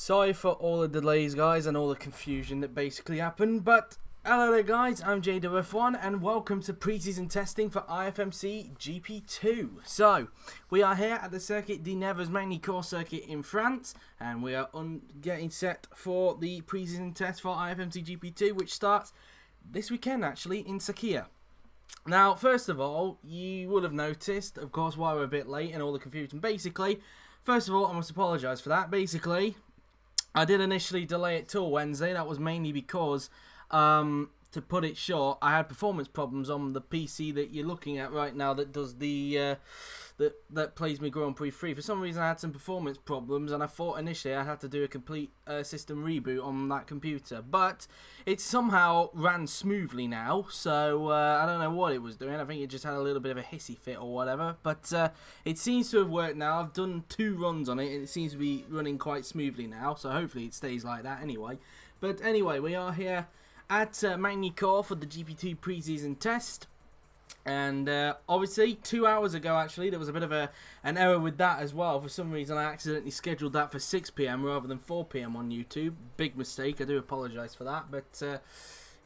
Sorry for all the delays, guys, and all the confusion that basically happened, but hello there, guys. I'm JWF1, and welcome to pre-season testing for IFMC GP2. So, we are here at the Circuit de Nevers Magny Cours circuit in France, and we are getting set for the pre-season test for IFMC GP2, which starts this weekend, actually, in Sakia. Now, first of all, you would have noticed, of course, why we're a bit late and all the confusion. Basically, first of all, I must apologise for that. Basically, I did initially delay it till Wednesday. That was mainly because, to put it short, I had performance problems on the PC that you're looking at right now that does the that plays me Grand Prix 3. For some reason, I had some performance problems, and I thought initially I had to do a complete system reboot on that computer. But it somehow ran smoothly now, so I don't know what it was doing. I think it just had a little bit of a hissy fit or whatever. But it seems to have worked now. I've done 2 runs on it, and it seems to be running quite smoothly now. So hopefully it stays like that anyway. But anyway, we are here at Magny Cours for the GP2 pre-season test. And obviously 2 hours ago, actually, there was a bit of an error with that as well. For some reason, I accidentally scheduled that for 6 PM rather than 4 PM on YouTube. Big mistake. I do apologise for that, but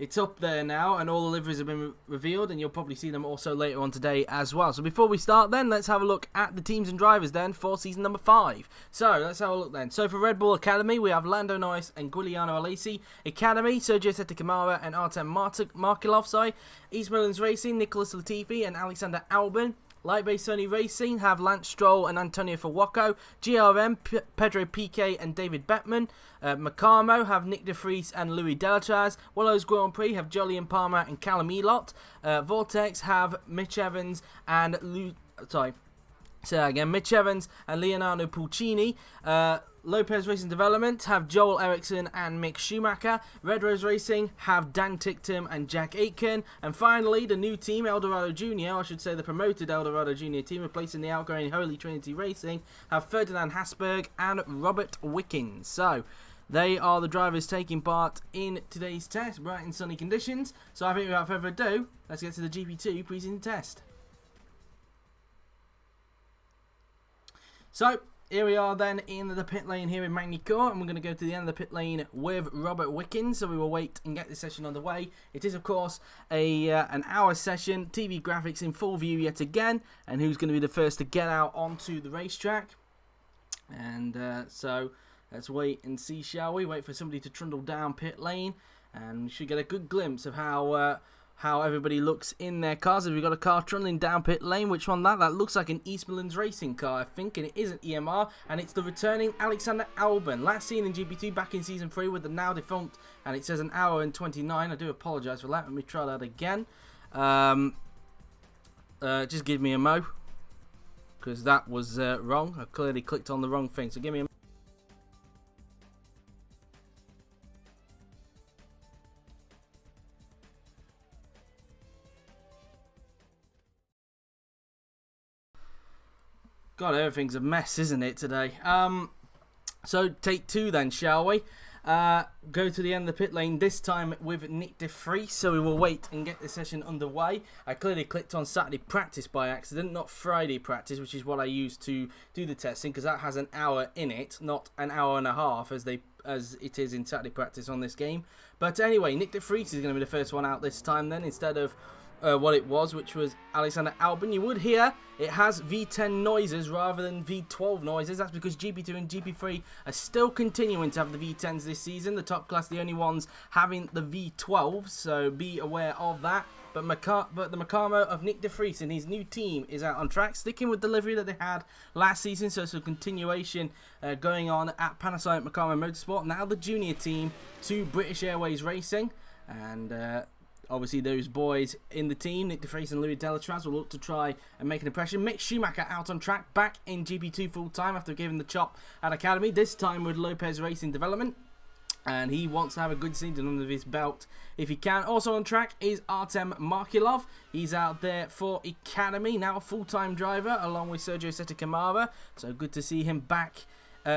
it's up there now, and all the liveries have been revealed, and you'll probably see them also later on today as well. So before we start then, let's have a look at the teams and drivers then for season number 5. So let's have a look then. So for Red Bull Academy, we have Lando Norris and Giuliano Alesi. Academy, Sergio Sette Camara and Artem Markelov. East Midlands Racing, Nicholas Latifi and Alexander Albon. Light-based Sony Racing have Lance Stroll and Antonio Fuoco. GRM, Pedro Piquet and David Bettman. Macamo have Nick De Vries and Louis Delatraz. Willows Grand Prix have Jolyon Palmer and Callum Elott. Vortex have Mitch Evans and Mitch Evans and Leonardo Pulcini. Lopez Racing Development have Joel Eriksson and Mick Schumacher. Red Rose Racing have Dan Ticktum and Jack Aitken. And finally, the new team, Eldorado Junior, I should say the promoted Eldorado Junior team, replacing the outgoing Holy Trinity Racing, have Ferdinand Hasberg and Robert Wickens. So, they are the drivers taking part in today's test, bright and sunny conditions. So I think without further ado, let's get to the GP2 pre-season test. So, here we are then in the pit lane here in Magny Cours, and we're going to go to the end of the pit lane with Robert Wickens, so we will wait and get this session underway. It is, of course, an hour session, TV graphics in full view yet again, and who's going to be the first to get out onto the racetrack. And so, let's wait and see, shall we? Wait for somebody to trundle down pit lane, and we should get a good glimpse of how everybody looks in their cars. We've got a car trundling down pit lane. Which one that? That looks like an East Midlands Racing car, I think, and it is an EMR, and it's the returning Alexander Albon. Last seen in GP2 back in Season 3 with the now defunct, and it says an hour and 29. I do apologise for that. Let me try that again. Just give me a mo, because that was wrong. I clearly clicked on the wrong thing, so give me a God, everything's a mess, isn't it, today? So, take 2 then, shall we? Go to the end of the pit lane, this time with Nick De Vries, so we will wait and get the session underway. I clearly clicked on Saturday practice by accident, not Friday practice, which is what I used to do the testing, because that has an hour in it, not an hour and a half as it is in Saturday practice on this game. But anyway, Nick De Vries is going to be the first one out this time then, instead of what it was, which was Alexander Albon. You would hear it has V10 noises rather than V12 noises. That's because GP2 and GP3 are still continuing to have the V10s this season. The top class, the only ones having the V12s, so be aware of that. But the Macamo of Nick De Vries and his new team is out on track, sticking with the livery that they had last season, so it's a continuation going on at Panasonic Macamo Motorsport. Now the junior team to British Airways Racing, and obviously those boys in the team, Nick De Vries and Louis Delatraz, will look to try and make an impression. Mick Schumacher out on track, back in GP2 full time after giving the chop at Academy, this time with Lopez Racing Development. And he wants to have a good season under his belt if he can. Also on track is Artem Markelov. He's out there for Academy, now a full-time driver along with Sergio Sette Camara. So good to see him back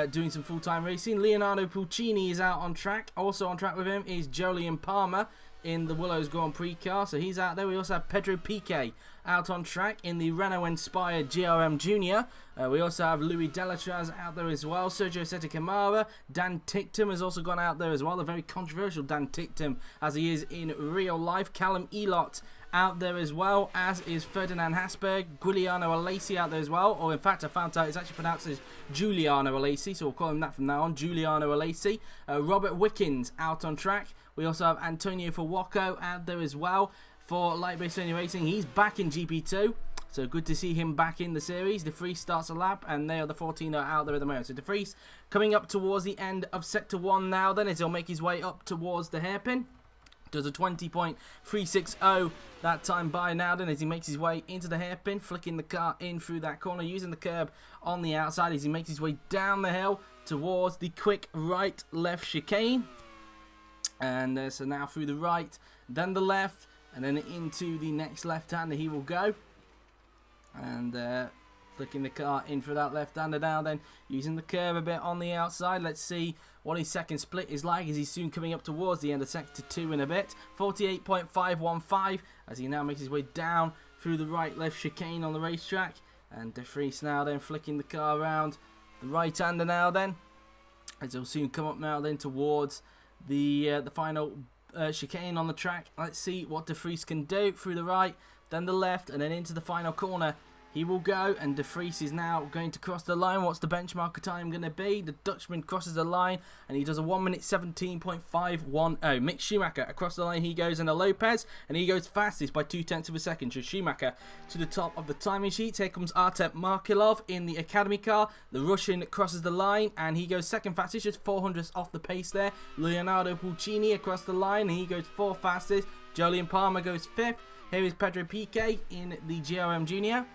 doing some full-time racing. Leonardo Pulcini is out on track. Also on track with him is Jolyon Palmer. in the Willows Grand Prix car, so he's out there. We also have Pedro Piquet out on track in the Renault-inspired GRM Junior. We also have Louis Delatraz out there as well. Sergio Sette Camara, Dan Ticktum has also gone out there as well. A very controversial Dan Ticktum as he is in real life. Callum Elott out there as well, as is Ferdinand Hasberg. Giuliano Alesi out there as well, or in fact I found out it's actually pronounced as Giuliano Alesi, so we'll call him that from now on, Giuliano Alesi. Robert Wickens out on track. We also have Antonio Fuoco out there as well for Light Base Sony Racing. He's back in GP2, so good to see him back in the series. De Vries starts a lap, and they are the 14 that are out there at the moment. So De Vries coming up towards the end of Sector 1 now then, as he'll make his way up towards the hairpin. Does a 20.360 that time by now then, as he makes his way into the hairpin, flicking the car in through that corner, using the curb on the outside as he makes his way down the hill towards the quick right-left chicane. And so now through the right, then the left, and then into the next left-hander he will go. And flicking the car in for that left-hander now then, using the curb a bit on the outside. Let's see what his second split is like, as he's soon coming up towards the end of Sector 2 in a bit. 48.515 as he now makes his way down through the right-left chicane on the racetrack. And De Vries now then flicking the car around the right-hander now then, as he'll soon come up now then towards the final chicane on the track. Let's see what De Vries can do. Through the right, then the left, and then into the final corner he will go, and De Vries is now going to cross the line. What's the benchmark time going to be? The Dutchman crosses the line, and he does a 1 minute 17.510. Mick Schumacher across the line he goes, and a Lopez, and he goes fastest by 0.2 of a second. So Schumacher to the top of the timing sheet. Here comes Artem Markelov in the Academy car. The Russian crosses the line, and he goes second fastest, just 400ths off the pace there. Leonardo Pulcini across the line, and he goes fourth fastest. Jolyon Palmer goes fifth. Here is Pedro Piquet in the GRM Junior.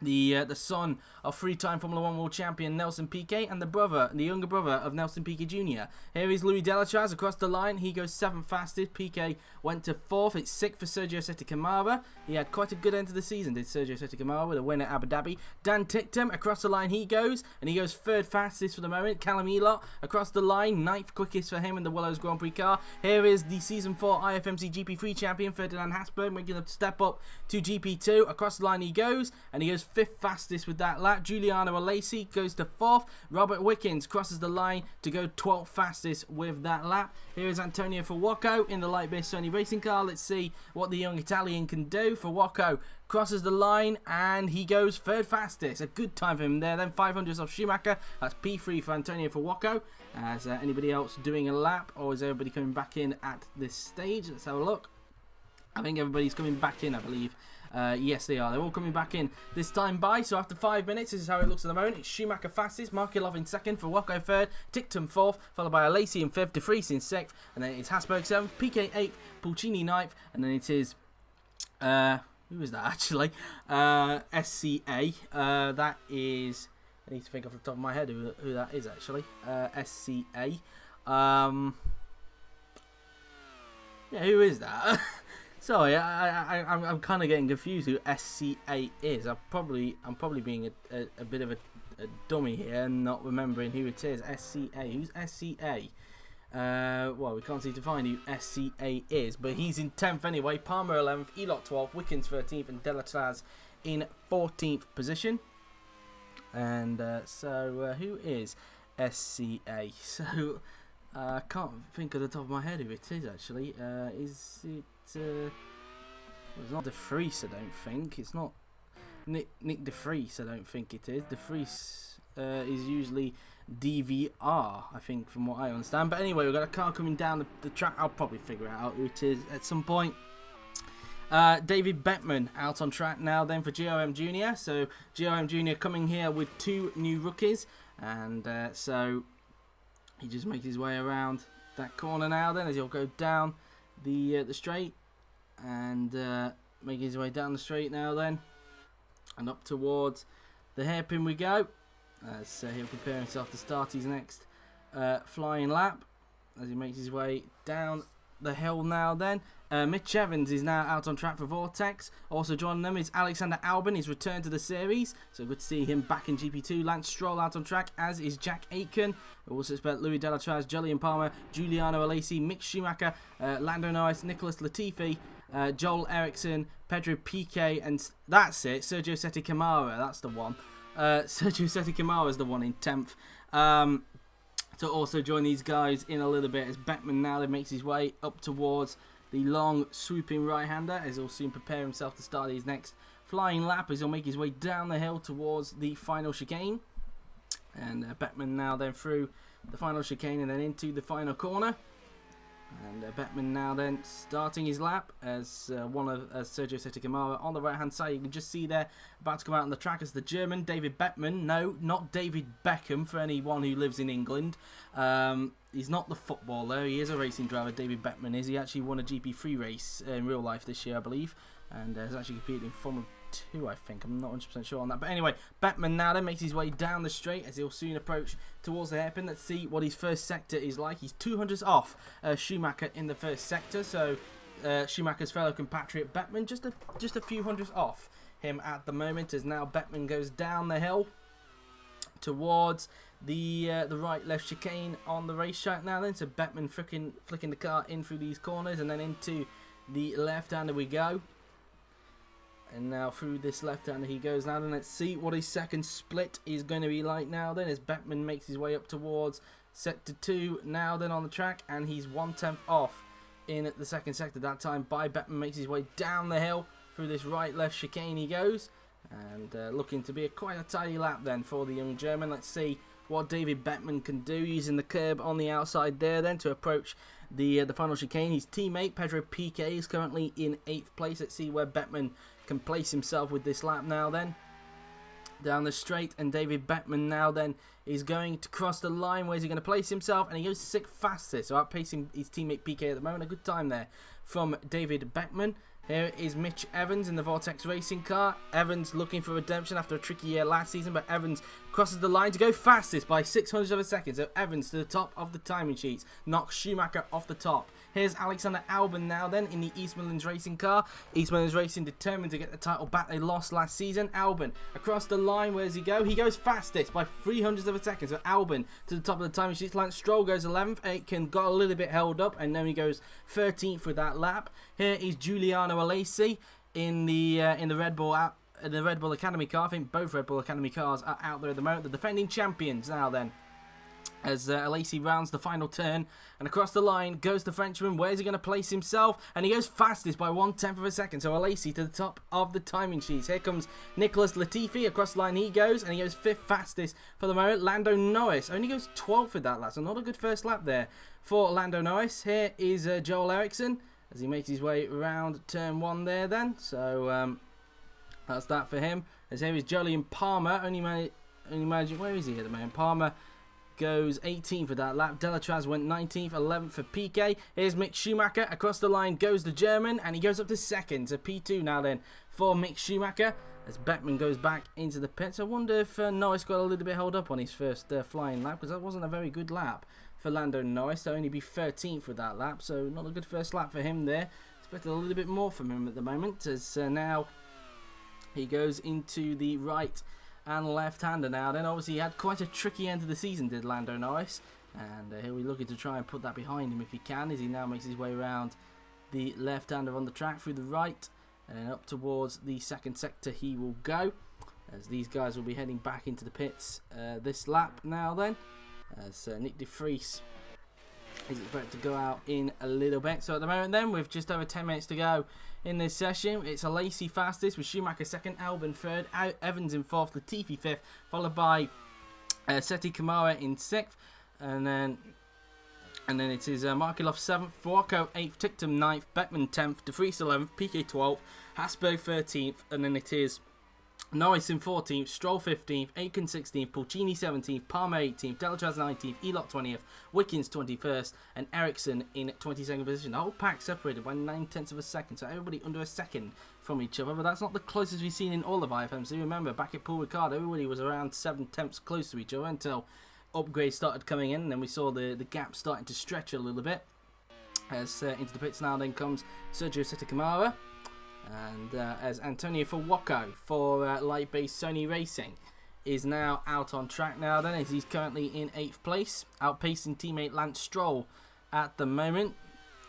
The son of three-time Formula 1 World Champion Nelson Piquet, and the younger brother of Nelson Piquet Jr. Here is Louis Delatraz across the line. He goes 7th fastest. Piquet went to 4th. It's 6th for Sergio Sette Camara. He had quite a good end to the season, did Sergio Sette Camara, with a win at Abu Dhabi. Dan Ticktum across the line he goes, and he goes 3rd fastest for the moment. Callum Elott across the line, 9th quickest for him in the Willows Grand Prix car. Here is the Season 4 IFMC GP3 champion Ferdinand Hasberg, making a step up to GP2. Across the line he goes, and he goes 5th fastest with that lap. Giuliano Alesi goes to 4th. Robert Wickens crosses the line to go 12th fastest with that lap. Here is Antonio Fuoco in the Light Base Sony Racing car. Let's see what the young Italian can do. Fuoco crosses the line, and he goes 3rd fastest. A good time for him there. Then 500ths off Schumacher. That's P3 for Antonio Fuoco. Is anybody else doing a lap, or is everybody coming back in at this stage? Let's have a look. I think everybody's coming back in, I believe. Yes, they are. They're all coming back in this time by. So after 5 minutes, this is how it looks at the moment. It's Schumacher fastest, Markelov in 2nd, Fuoco 3rd, Ticktum 4th, followed by Alesi in 5th, De Vries in 6th, and then it's Hasberg 7th, Piquet 8th, Pulcini 9th, and then it is who is that actually? SCA. That is, I need to think off the top of my head who that is actually. SCA. Yeah, who is that? Sorry, I'm kind of getting confused who SCA is. I'm probably being a bit of a dummy here and not remembering who it is. SCA. Who's SCA? Well, we can't seem to find who SCA is, but he's in 10th anyway. Palmer 11th, Elott 12th, Wickens 13th, and Delatraz in 14th position. And so who is SCA? So I can't think of the top of my head who it is actually. Is it? It's not De Vries, I don't think. It's not Nick De Vries, I don't think it is. De Vries is usually DVR, I think, from what I understand. But anyway, we've got a car coming down the track. I'll probably figure out who it is at some point. David Beckman out on track now then for GRM Junior. So GRM Junior coming here with 2 new rookies. And so he just makes his way around that corner now then, as he'll go down the straight. And making his way down the straight now then, and up towards the hairpin we go. So he'll prepare himself to start his next flying lap as he makes his way down the hill now then. Mitch Evans is now out on track for Vortex. Also joining them is Alexander Albon. He's returned to the series, so good to see him back in GP2. Lance Stroll out on track, as is Jack Aitken. We also expect Louis Delatraz, Julian Palmer, Giuliano Alesi, Mick Schumacher, Lando Norris, Nicholas Latifi, Joel Eriksson, Pedro Piquet, and that's it. Sergio Seti Camara, that's the one. Sergio Seti Camara is the one in 10th. To also join these guys in a little bit as Beckman now makes his way up towards the long swooping right-hander, as he'll soon prepare himself to start his next flying lap, as he'll make his way down the hill towards the final chicane. And Beckman now then through the final chicane and then into the final corner. And Beckman now then starting his lap as Sergio Seti Camara on the right hand side. You can just see there about to come out on the track as the German David Beckman. No, not David Beckham for anyone who lives in England. He's not the footballer. He is a racing driver. David Beckman is. He actually won a GP3 race in real life this year, I believe, and has actually competed in Formula 2, I think. I'm not 100% sure on that. But anyway, Beckman now then makes his way down the straight as he'll soon approach towards the hairpin. Let's see what his first sector is like. He's 200s off Schumacher in the first sector. So Schumacher's fellow compatriot Beckman just a few hundreds off him at the moment, as now Beckman goes down the hill towards the right-left chicane on the racetrack now then. So Beckman flicking the car in through these corners and then into the left-hander we go. And now through this left-hander he goes now. And let's see what his second split is going to be like now then, as Beckman makes his way up towards sector 2 now then on the track. And he's 1/10 off in the second sector that time by Beckman. Makes his way down the hill through this right-left chicane he goes. And looking to be quite a tidy lap then for the young German. Let's see what David Beckman can do using the curb on the outside there then to approach the final chicane. His teammate Pedro Piquet is currently in 8th place. Let's see where Beckman can place himself with this lap now then. Down the straight, and David Beckman now then is going to cross the line. Where's he going to place himself? And he goes 6th fastest, so outpacing his teammate Piquet at the moment. A good time there from David Beckman. Here is Mitch Evans in the Vortex racing car. Evans looking for redemption after a tricky year last season, but Evans crosses the line to go fastest by 600 of a second. So Evans to the top of the timing sheets, knocks Schumacher off the top. Here's Alexander Albon now then in the East Midlands racing car. East Midlands Racing determined to get the title back they lost last season. Albon across the line, where does he go? He goes fastest by 300 of a second. So Albon to the top of the timing sheets. Lance Stroll goes 11th. Aitken got a little bit held up, and then he goes 13th for that lap. Here is Giuliano Alesi in the Red Bull the Red Bull Academy car. I think both Red Bull Academy cars are out there at the moment. The defending champions now then, as Alesi rounds the final turn, and across the line goes the Frenchman. Where's he going to place himself? And he goes fastest by 1/10 of a second. So Alesi to the top of the timing sheets. Here comes Nicholas Latifi. Across the line he goes, and he goes 5th fastest for the moment. Lando Norris only goes 12th with that lap, so not a good first lap there for Lando Norris. Here is Joel Eriksson as he makes his way around turn 1 there then. So that's that for him. As here is Julian Palmer, only managing, where is he at the moment? Palmer goes 18th for that lap. Delatraz went 19th, 11th for Piquet. Here's Mick Schumacher. Across the line goes the German, and he goes up to 2nd. So P2 now then for Mick Schumacher as Beckman goes back into the pits. I wonder if Norris got a little bit held up on his first flying lap, because that wasn't a very good lap for Lando Norris to only be 13th for that lap. So not a good first lap for him there. Expected a little bit more from him at the moment, as now he goes into the right and left-hander now. Then obviously he had quite a tricky end of the season, did Lando Norris, and here we're looking to try and put that behind him if he can, as he now makes his way around the left-hander on the track through the right, and then up towards the second sector he will go, as these guys will be heading back into the pits this lap now then, as Nick de Vries is expected to go out in a little bit. So at the moment then, with just over 10 minutes to go in this session, it's Alesi fastest with Schumacher 2nd, Albon 3rd, Evans in 4th, Latifi 5th, followed by Seti Camara in 6th, and then it is Markelov 7th, Fuoco 8th, Ticktum 9th, Beckman 10th, De Vries 11th, Piquet 12th, Hasberg 13th, and then it is Norris in 14th, Stroll 15th, Aitken 16th, Pulcini 17th, Palmer 18th, Delatraz 19th, Elot 20th, Wickens 21st, and Ericsson in 22nd position. The whole pack separated by 9/10 of a second, so everybody under a second from each other, but that's not the closest we've seen in all of IFMC. Remember, back at Paul Ricard, everybody was around 7/10 close to each other until upgrades started coming in, and then we saw the gap starting to stretch a little bit. As into the pits now then comes Sergio Setakamara, and as Antonio Fuwako for light base Sony Racing is now out on track now then, as he's currently in 8th place, outpacing teammate Lance Stroll at the moment,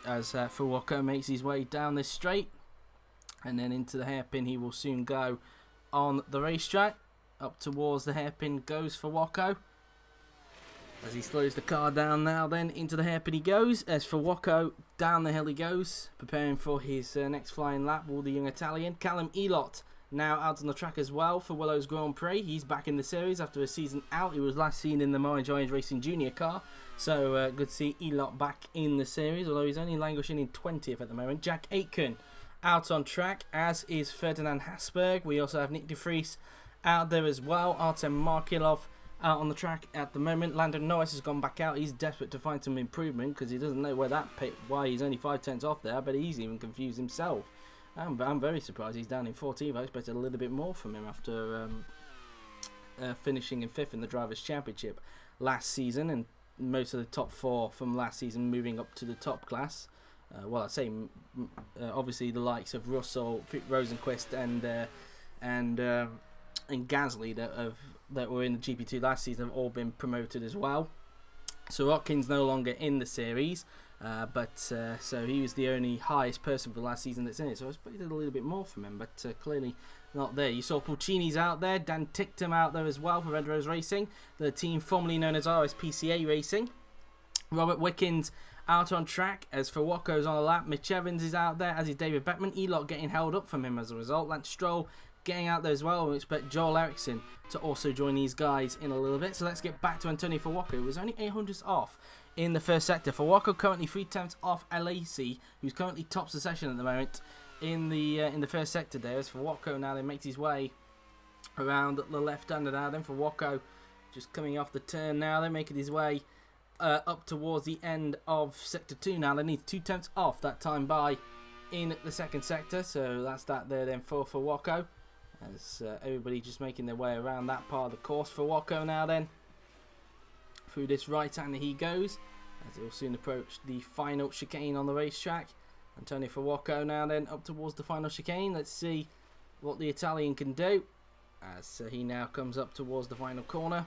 as Fuwako makes his way down this straight and then into the hairpin. He will soon go on the racetrack. Up towards the hairpin goes Fuwako, as he slows the car down now then, into the hairpin he goes, as Fuwako down the hill he goes, preparing for his next flying lap with the young Italian. Callum Elott now out on the track as well for Willow's Grand Prix. He's back in the series after a season out. He was last seen in the Orange Racing Junior car, so good to see Elott back in the series, although he's only languishing in 20th at the moment. Jack Aitken out on track, as is Ferdinand Hasberg. We also have Nick de Vries out there as well. Artem Markilov out on the track at the moment. Lando Norris has gone back out. He's desperate to find some improvement because he doesn't know why he's only 5 tenths off there, but he's even confused himself. I'm very surprised he's down in 14th. I expected a little bit more from him after finishing in 5th in the Drivers' Championship last season, and most of the top 4 from last season moving up to the top class. Well, I say obviously the likes of Russell, Rosenquist, and Gasly that were in the GP2 last season have all been promoted as well. So Watkins no longer in the series, so he was the only highest person for last season that's in it. So I expected a little bit more from him, but clearly not there. You saw Pulcini's out there, Dan Ticktum out there as well for Red Rose Racing, the team formerly known as RSPCA Racing. Robert Wickens out on track, as Fuwako's on a lap. Mitch Evans is out there, as is David Beckman. Elott getting held up from him as a result. Lance Stroll getting out there as well. We expect Joel Eriksson to also join these guys in a little bit. So let's get back to Antonio Fuwako, who was only 800ths off in the first sector. Fuwako currently 3 tenths off LAC, who's currently tops the session at the moment in the first sector there. As Fuwako now then makes his way around the left-hander now then. Fuwako just coming off the turn now, then making his way up towards the end of sector 2 now. They need 2 tenths off that time by in the second sector, so that's that there then for Fuwako, as everybody just making their way around that part of the course. Fuwako now then through this right-hander he goes, as he'll soon approach the final chicane on the racetrack. Antonio Fuwako now then up towards the final chicane. Let's see what the Italian can do, as he now comes up towards the final corner.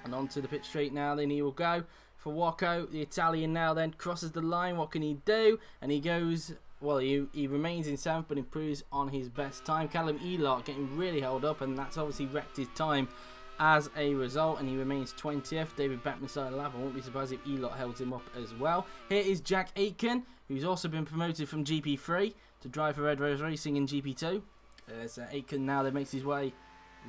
And onto the pit straight now, then he will go. Fuwako, the Italian, now then crosses the line. What can he do? And he goes, well, he remains in 7th, but improves on his best time. Callum Elott getting really held up, and that's obviously wrecked his time as a result, and he remains 20th. David Beckman started lap. I won't be surprised if Elott holds him up as well. Here is Jack Aitken, who's also been promoted from GP3 to drive for Red Rose Racing in GP2. As Aitken now then makes his way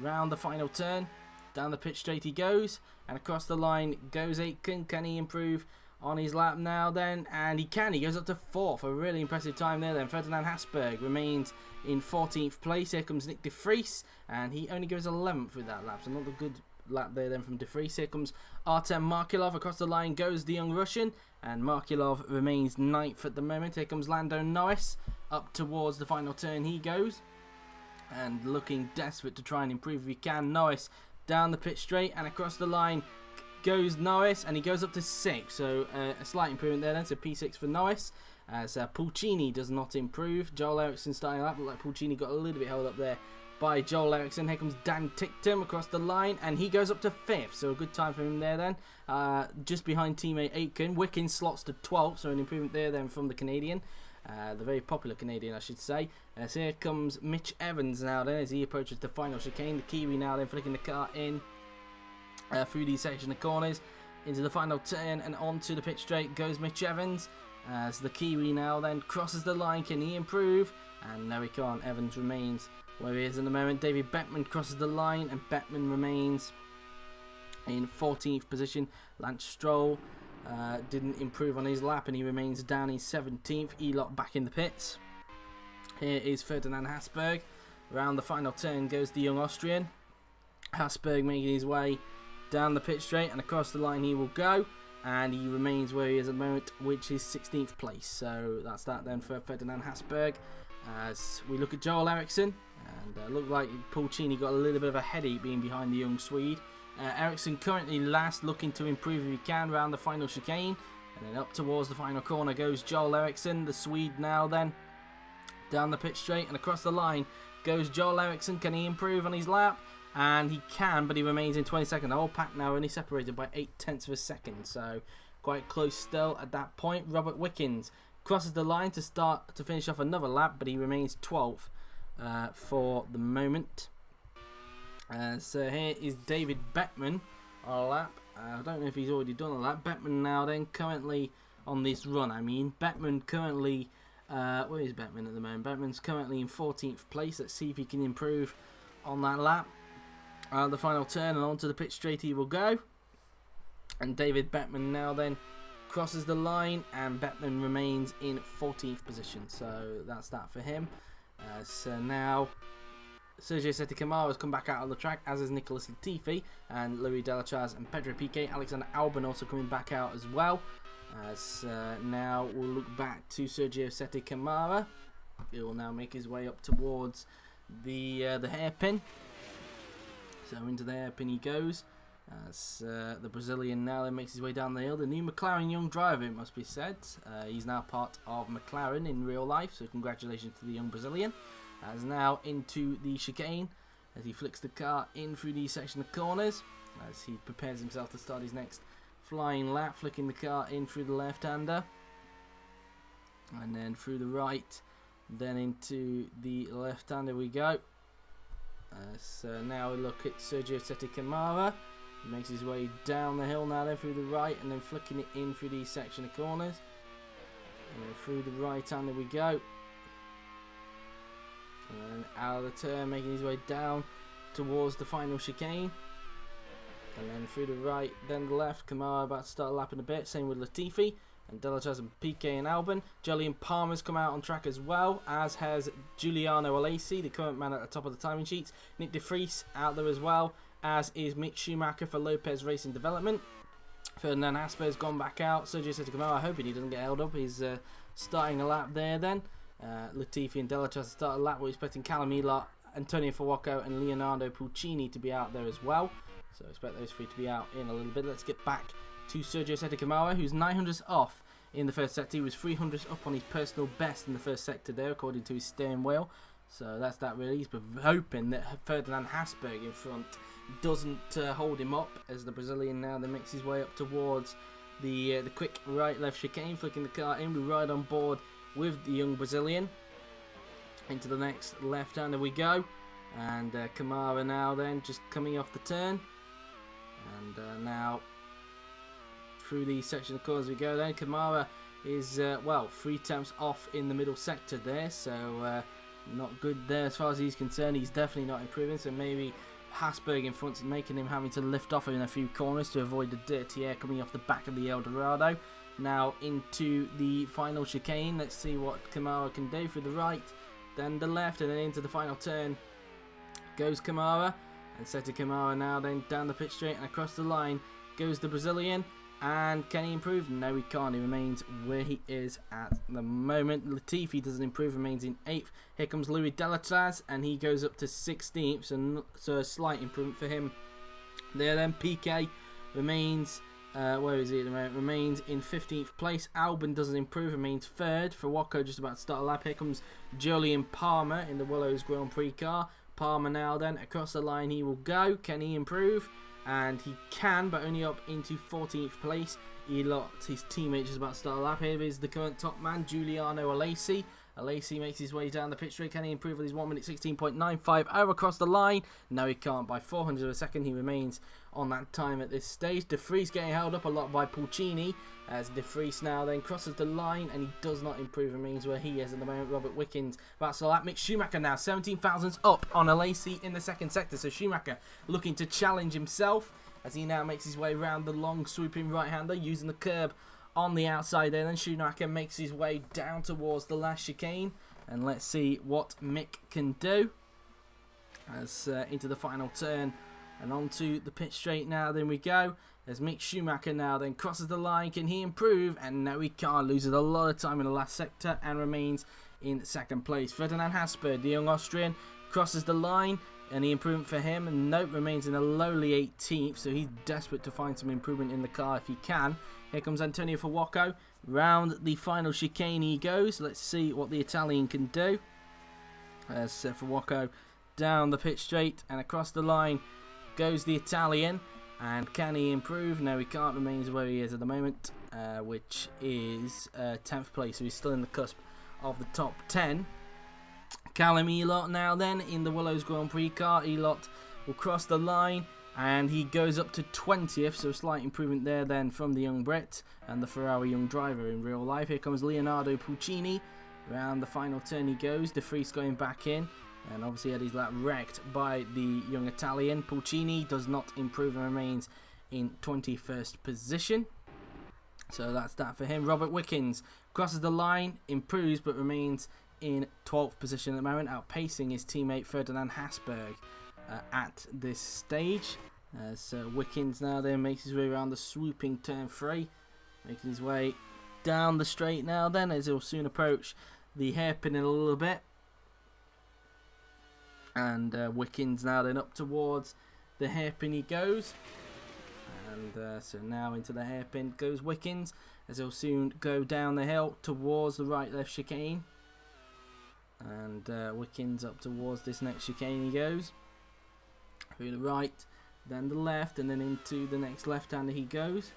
round the final turn. Down the pit straight he goes, and across the line goes Aitken. Can he improve on his lap now then? And he can. He goes up to 4th. A really impressive time there then. Ferdinand Hasberg remains in 14th place. Here comes Nick de Vries, and he only goes 11th with that lap. So not a good lap there then from de Vries. Here comes Artem Markilov. Across the line goes the young Russian, and Markilov remains 9th at the moment. Here comes Lando Norris. Up towards the final turn he goes, and looking desperate to try and improve if he can. Norris down the pit straight, and across the line goes Norris, and he goes up to 6th, so a slight improvement there then, so P6 for Norris, as Pulcini does not improve. Joel Eriksson starting up, looked like Pulcini got a little bit held up there by Joel Eriksson. Here comes Dan Ticktum across the line, and he goes up to 5th, so a good time for him there then, just behind teammate Aitken. Wickens slots to 12th, so an improvement there then from the Canadian. The very popular Canadian, I should say. As here comes Mitch Evans now then, as he approaches the final chicane. The Kiwi now then flicking the car in through these section of corners into the final turn, and onto the pit straight goes Mitch Evans, as the Kiwi now then crosses the line. Can he improve? And no, he can't. Evans remains where he is in the moment. David Beckman crosses the line, and Beckman remains in 14th position. Lance Stroll didn't improve on his lap, and he remains down in 17th. Elott back in the pits. Here is Ferdinand Hasberg. Around the final turn goes the young Austrian. Hasberg making his way down the pit straight, and across the line he will go, and he remains where he is at the moment, which is 16th place. So that's that then for Ferdinand Hasberg. As we look at Joel Eriksson, and looked like Pulcini got a little bit of a headache being behind the young Swede. Eriksson currently last, looking to improve if he can around the final chicane. And then up towards the final corner goes Joel Eriksson, the Swede now then. Down the pit straight and across the line goes Joel Eriksson. Can he improve on his lap? And he can, but he remains in 22nd. The whole pack now only separated by 0.8 of a second, so quite close still at that point. Robert Wickens crosses the line to finish off another lap, but he remains 12th for the moment. So here is David Beckman on a lap. I don't know if he's already done a lap. Beckman now then currently on this run. Beckman currently, where is Beckman at the moment? Beckman's currently in 14th place. Let's see if he can improve on that lap. The final turn and onto the pit straight he will go. And David Beckman now then crosses the line, and Beckman remains in 14th position. So that's that for him. So now Sergio Sette Camara has come back out on the track, as is Nicholas Latifi and Louis Delachaz and Pedro Piquet. Alexander Albon also coming back out as well. Now we'll look back to Sergio Sette Camara. He will now make his way up towards the hairpin. So into the hairpin he goes. The Brazilian now then makes his way down the hill. The new McLaren young driver, it must be said. He's now part of McLaren in real life, so congratulations to the young Brazilian. As now into the chicane as he flicks the car in through the section of corners as he prepares himself to start his next flying lap, flicking the car in through the left-hander and then through the right, then into the left-hander we go. So now we look at Sergio Sette Camara. He makes his way down the hill now then through the right and then flicking it in through the section of corners. And then through the right-hander we go. And then out of the turn, making his way down towards the final chicane. And then through the right, then the left. Camara about to start lapping a bit. Same with Latifi and Delachaz and Piquet and Albon. Jolyon Palmer's come out on track as well, as has Giuliano Alesi, the current man at the top of the timing sheets. Nick de Vries out there as well, as is Mick Schumacher for Lopez Racing Development. Ferdinand Hasper's gone back out. Sergio Sette Camara, hoping he doesn't get held up. He's starting a lap there then. Latifi and Delachaz start a lap. We're expecting Callum Elott, Antonio Fuoco and Leonardo Puccini to be out there as well. So I expect those three to be out in a little bit. Let's get back to Sergio Sette Camara, who's 900s off in the first sector. He was 300s up on his personal best in the first sector there, according to his steering wheel. So that's that really. He's hoping that Ferdinand Hasberg in front doesn't hold him up, as the Brazilian now then makes his way up towards the quick right-left chicane, flicking the car in. We ride on board with the young Brazilian. Into the next left-hander we go. And Camara now then just coming off the turn. And now through the section of corners we go then. Camara is, well, 3 tenths off in the middle sector there. So not good there as far as he's concerned. He's definitely not improving. So maybe Hasberg in front is making him having to lift off in a few corners to avoid the dirty air coming off the back of the Eldorado. Now into the final chicane. Let's see what Camara can do. Through the right, then the left, and then into the final turn goes Camara. And Sette Camara now then down the pit straight and across the line goes the Brazilian. And can he improve? No, he can't. He remains where he is at the moment. Latifi doesn't improve, remains in 8th. Here comes Louis Delachaz, and he goes up to 16th, so a slight improvement for him there. Then Piquet remains, where is he at the moment? Remains in 15th place. Albon doesn't improve, remains 3rd. For Fuoco just about to start a lap. Here comes Jolyon Palmer in the Willows Grand Prix car. Palmer now then, across the line he will go. Can he improve? And he can, but only up into 14th place. Elott, his teammate, just about to start a lap. Here is the current top man, Giuliano Alesi. Alesi makes his way down the pit straight. Can he improve with his 1 minute 16.95 over across the line? No, he can't. By 400 of a second, he remains on that time at this stage. De Vries getting held up a lot by Puccini, as De Vries now then crosses the line, and he does not improve. Remains where he is at the moment. Robert Wickens about to lap. Mick Schumacher now 17 thousandths up on Alesi in the second sector. So Schumacher looking to challenge himself as he now makes his way around the long swooping right-hander using the curb on the outside there. Then Schumacher makes his way down towards the last chicane, and let's see what Mick can do as into the final turn and onto the pit straight now. Then we go as Mick Schumacher now then crosses the line. Can he improve? And no, he can't. Loses a lot of time in the last sector and remains in 2nd place. Ferdinand Hasberg, the young Austrian, crosses the line. Any improvement for him? And nope, remains in a lowly 18th, so he's desperate to find some improvement in the car if he can. Here comes Antonio Fuoco. Round the final chicane he goes. Let's see what the Italian can do. As Fuoco down the pitch straight and across the line goes the Italian. And can he improve? No, he can't. Remains where he is at the moment, which is 10th place. So he's still in the cusp of the top 10. Callum Elot now then in the Willows Grand Prix car. Elot will cross the line and he goes up to 20th, so slight improvement there then from the young Brit and the Ferrari young driver in real life. Here comes Leonardo Puccini. Around the final turn he goes. De Vries going back in, and obviously had his lap wrecked by the young Italian. Puccini does not improve and remains in 21st position. So that's that for him. Robert Wickens crosses the line, improves but remains in 12th position at the moment, outpacing his teammate Ferdinand Hasberg at this stage. So Wickens now then makes his way around the swooping turn 3, making his way down the straight now then, as he'll soon approach the hairpin in a little bit. And Wickens now then up towards the hairpin he goes. And so now into the hairpin goes Wickens, as he'll soon go down the hill towards the right left chicane. And Wickens up towards this next chicane he goes. Through the right, then the left, and then into the next left-hander he goes.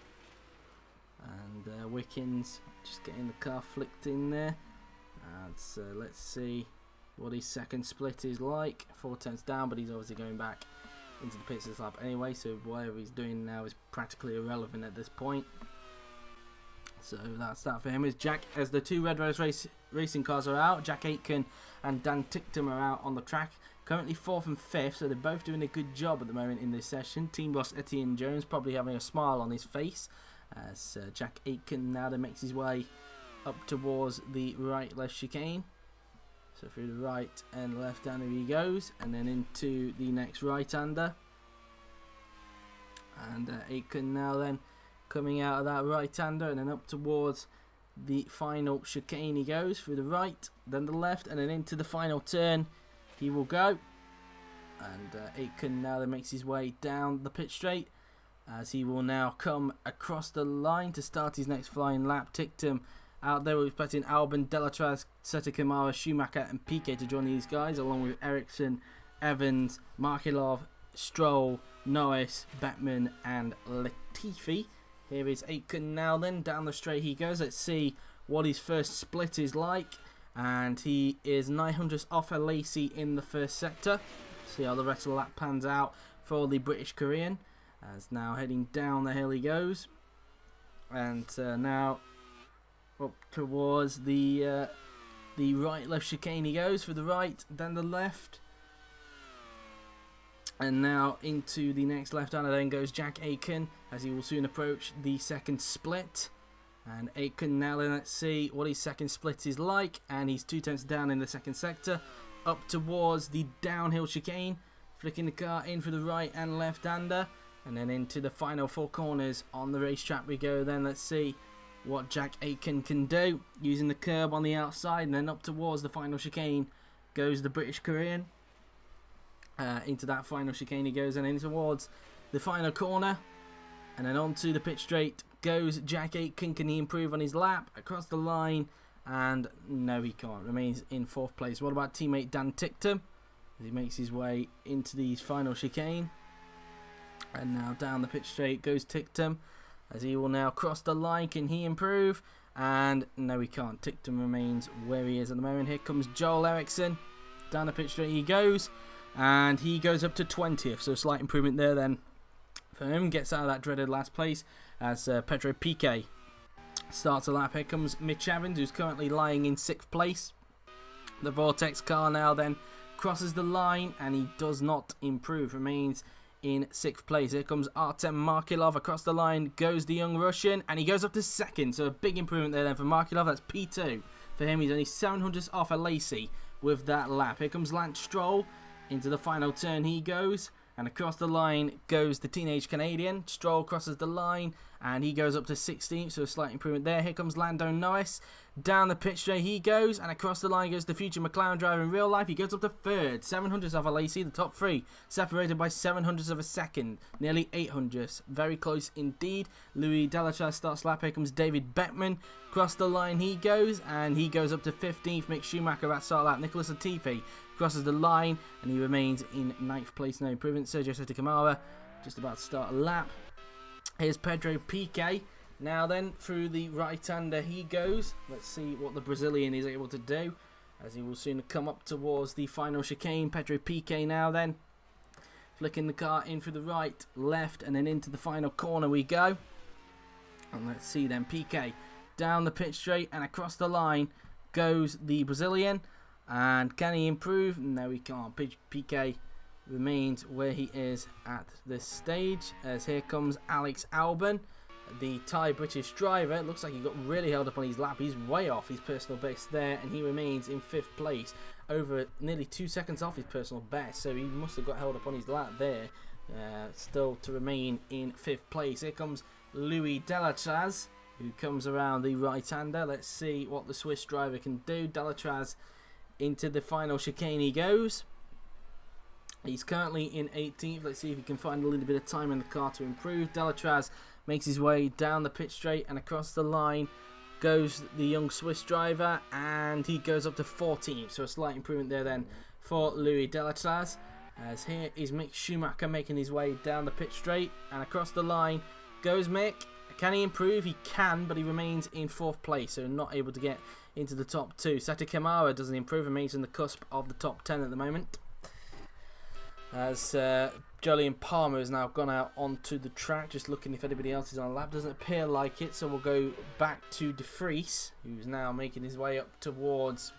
And Wickens just getting the car flicked in there. And so let's see what his second split is like. 4 tenths down, but he's obviously going back into the pits this lap anyway, so whatever he's doing now is practically irrelevant at this point. So that's that for him. As the two Red Rose racing cars are out, Jack Aitken and Dan Ticktum are out on the track. Currently 4th and 5th, so they're both doing a good job at the moment in this session. Team boss Etienne Jones probably having a smile on his face, as Jack Aitken now then makes his way up towards the right-left chicane. So through the right and left-hander he goes, and then into the next right-hander. And Aitken now then coming out of that right-hander and then up towards the final chicane he goes. Through the right, then the left, and then into the final turn he will go. And Aitken now then makes his way down the pit straight, as he will now come across the line to start his next flying lap. Ticktum out there, we're expecting Albon, Delatraz, Seta Kamara, Schumacher and Piquet to join these guys, along with Ericsson, Evans, Markelov, Stroll, Norris, Beckman and Latifi. Here is Aitken now then, down the straight he goes. Let's see what his first split is like. And he is 900ths off Alesi in the first sector. See how the rest of the lap pans out for the British Korean. As now heading down the hill he goes. And now up towards the right-left chicane he goes. For the right, then the left. And now into the next left-hander then goes Jack Aitken, as he will soon approach the second split. And Aitken now then, let's see what his second split is like. And he's 2 tenths down in the second sector, up towards the downhill chicane, flicking the car in for the right and left-hander. And then into the final 4 corners on the racetrack we go then. Let's see what Jack Aitken can do, using the curb on the outside. And then up towards the final chicane goes the British Korean. Into that final chicane he goes, and in towards the final corner. And then onto the pit straight goes Jack Aitken. Can he improve on his lap? Across the line, and no, he can't. Remains in 4th place. What about teammate Dan Ticktum, as he makes his way into the final chicane? And now down the pit straight goes Ticktum, as he will now cross the line. Can he improve? And no, he can't. Ticktum remains where he is at the moment. Here comes Joel Eriksson. Down the pit straight he goes, and he goes up to 20th, so slight improvement there then for him. Gets out of that dreaded last place as Pedro Piquet starts a lap. Here comes Mitch Evans, who's currently lying in 6th place. The Vortex car now then crosses the line, and he does not improve, remains in 6th place. Here comes Artem Markelov. Across the line goes the young Russian, and he goes up to 2nd, so a big improvement there then for Markelov. That's P2 for him. He's only 700ths off Alesi with that lap. Here comes Lance Stroll. Into the final turn he goes, and across the line goes the teenage Canadian. Stroll crosses the line, and he goes up to 16th, so a slight improvement there. Here comes Lando Norris. Down the pit straight he goes, and across the line goes the future McLaren driver in real life. He goes up to 3rd, 700ths of a Lacey, the top 3, separated by 700ths of a second, nearly 800ths. Very close indeed. Louis Delatraz starts lap. Here comes David Beckman. Across the line he goes, and he goes up to 15th. Mick Schumacher at start lap. Nicholas Latifi crosses the line, and he remains in 9th place. No improvement. Sergio Sette Camara just about to start a lap. Here's Pedro Piquet. Now then, through the right-hander he goes. Let's see what the Brazilian is able to do, as he will soon come up towards the final chicane. Pedro Piquet now then, flicking the car in through the right, left, and then into the final corner we go. And let's see then, Piquet down the pit straight, and across the line goes the Brazilian. And can he improve? No, he can't. Piquet remains where he is at this stage, as here comes Alex Albon, the Thai British driver. It looks like he got really held up on his lap. He's way off his personal best there, and he remains in 5th place, over nearly 2 seconds off his personal best, so he must have got held up on his lap there. Still to remain in 5th place. Here comes Louis Delatraz, who comes around the right-hander. Let's see what the Swiss driver can do. Delatraz into the final chicane he goes. He's currently in 18th. Let's see if he can find a little bit of time in the car to improve. Delatraz makes his way down the pit straight, and across the line goes the young Swiss driver, and he goes up to 14th. So a slight improvement there then for Louis Delatraz. As here is Mick Schumacher making his way down the pit straight, and across the line goes Mick. Can he improve? He can, but he remains in 4th place, so not able to get into the top 2. Sette Camara doesn't improve, remains in the cusp of the top 10 at the moment. As Jolyon Palmer has now gone out onto the track, just looking if anybody else is on a lap. Doesn't appear like it, so we'll go back to De Vries, who's now making his way up towards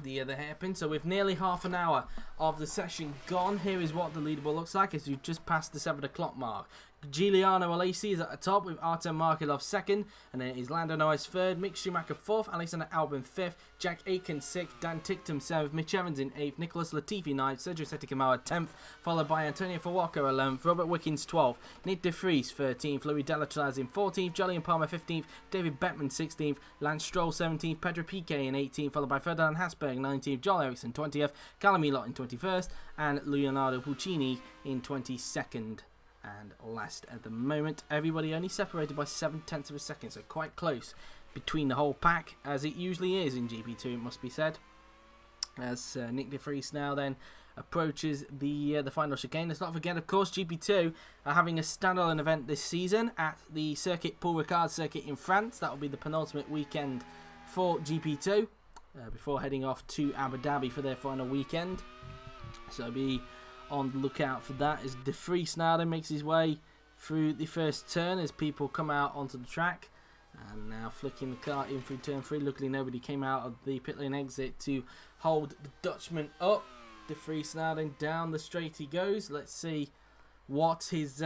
the hairpin. So with nearly half an hour of the session gone, here is what the leaderboard looks like as we've just passed the 7 o'clock mark. Giuliano Alesi is at the top with Artem Markelov 2nd, and then it is Lando Norris 3rd, Mick Schumacher 4th, Alexander Albon 5th, Jack Aitken 6th, Dan Ticktum 7th, Mitch Evans in 8th, Nicholas Latifi 9th, Sergio Sette Camara 10th, followed by Antonio Fuoco 11th, Robert Wickens 12th, Nick De Vries 13th, Louis Delatraz in 14th, Jolyon Palmer 15th, David Beckman 16th, Lance Stroll 17th, Pedro Piquet in 18th, followed by Ferdinand Hasberg 19th, Joel Eriksson 20th, Callum Elott in 21st, and Leonardo Puccini in 22nd. And last at the moment. Everybody only separated by 7/10 of a second, so quite close between the whole pack, as it usually is in GP2, it must be said. As Nick De Vries now then approaches the final chicane. Let's not forget, of course, GP2 are having a standalone event this season at the circuit Paul Ricard circuit in France. That will be the penultimate weekend for GP2 before heading off to Abu Dhabi for their final weekend. So be on the lookout for that, as De Vries now then makes his way through the first turn as people come out onto the track, and now flicking the car in through turn 3. Luckily nobody came out of the pit lane exit to hold the Dutchman up. De Vries now then down the straight he goes. Let's see what his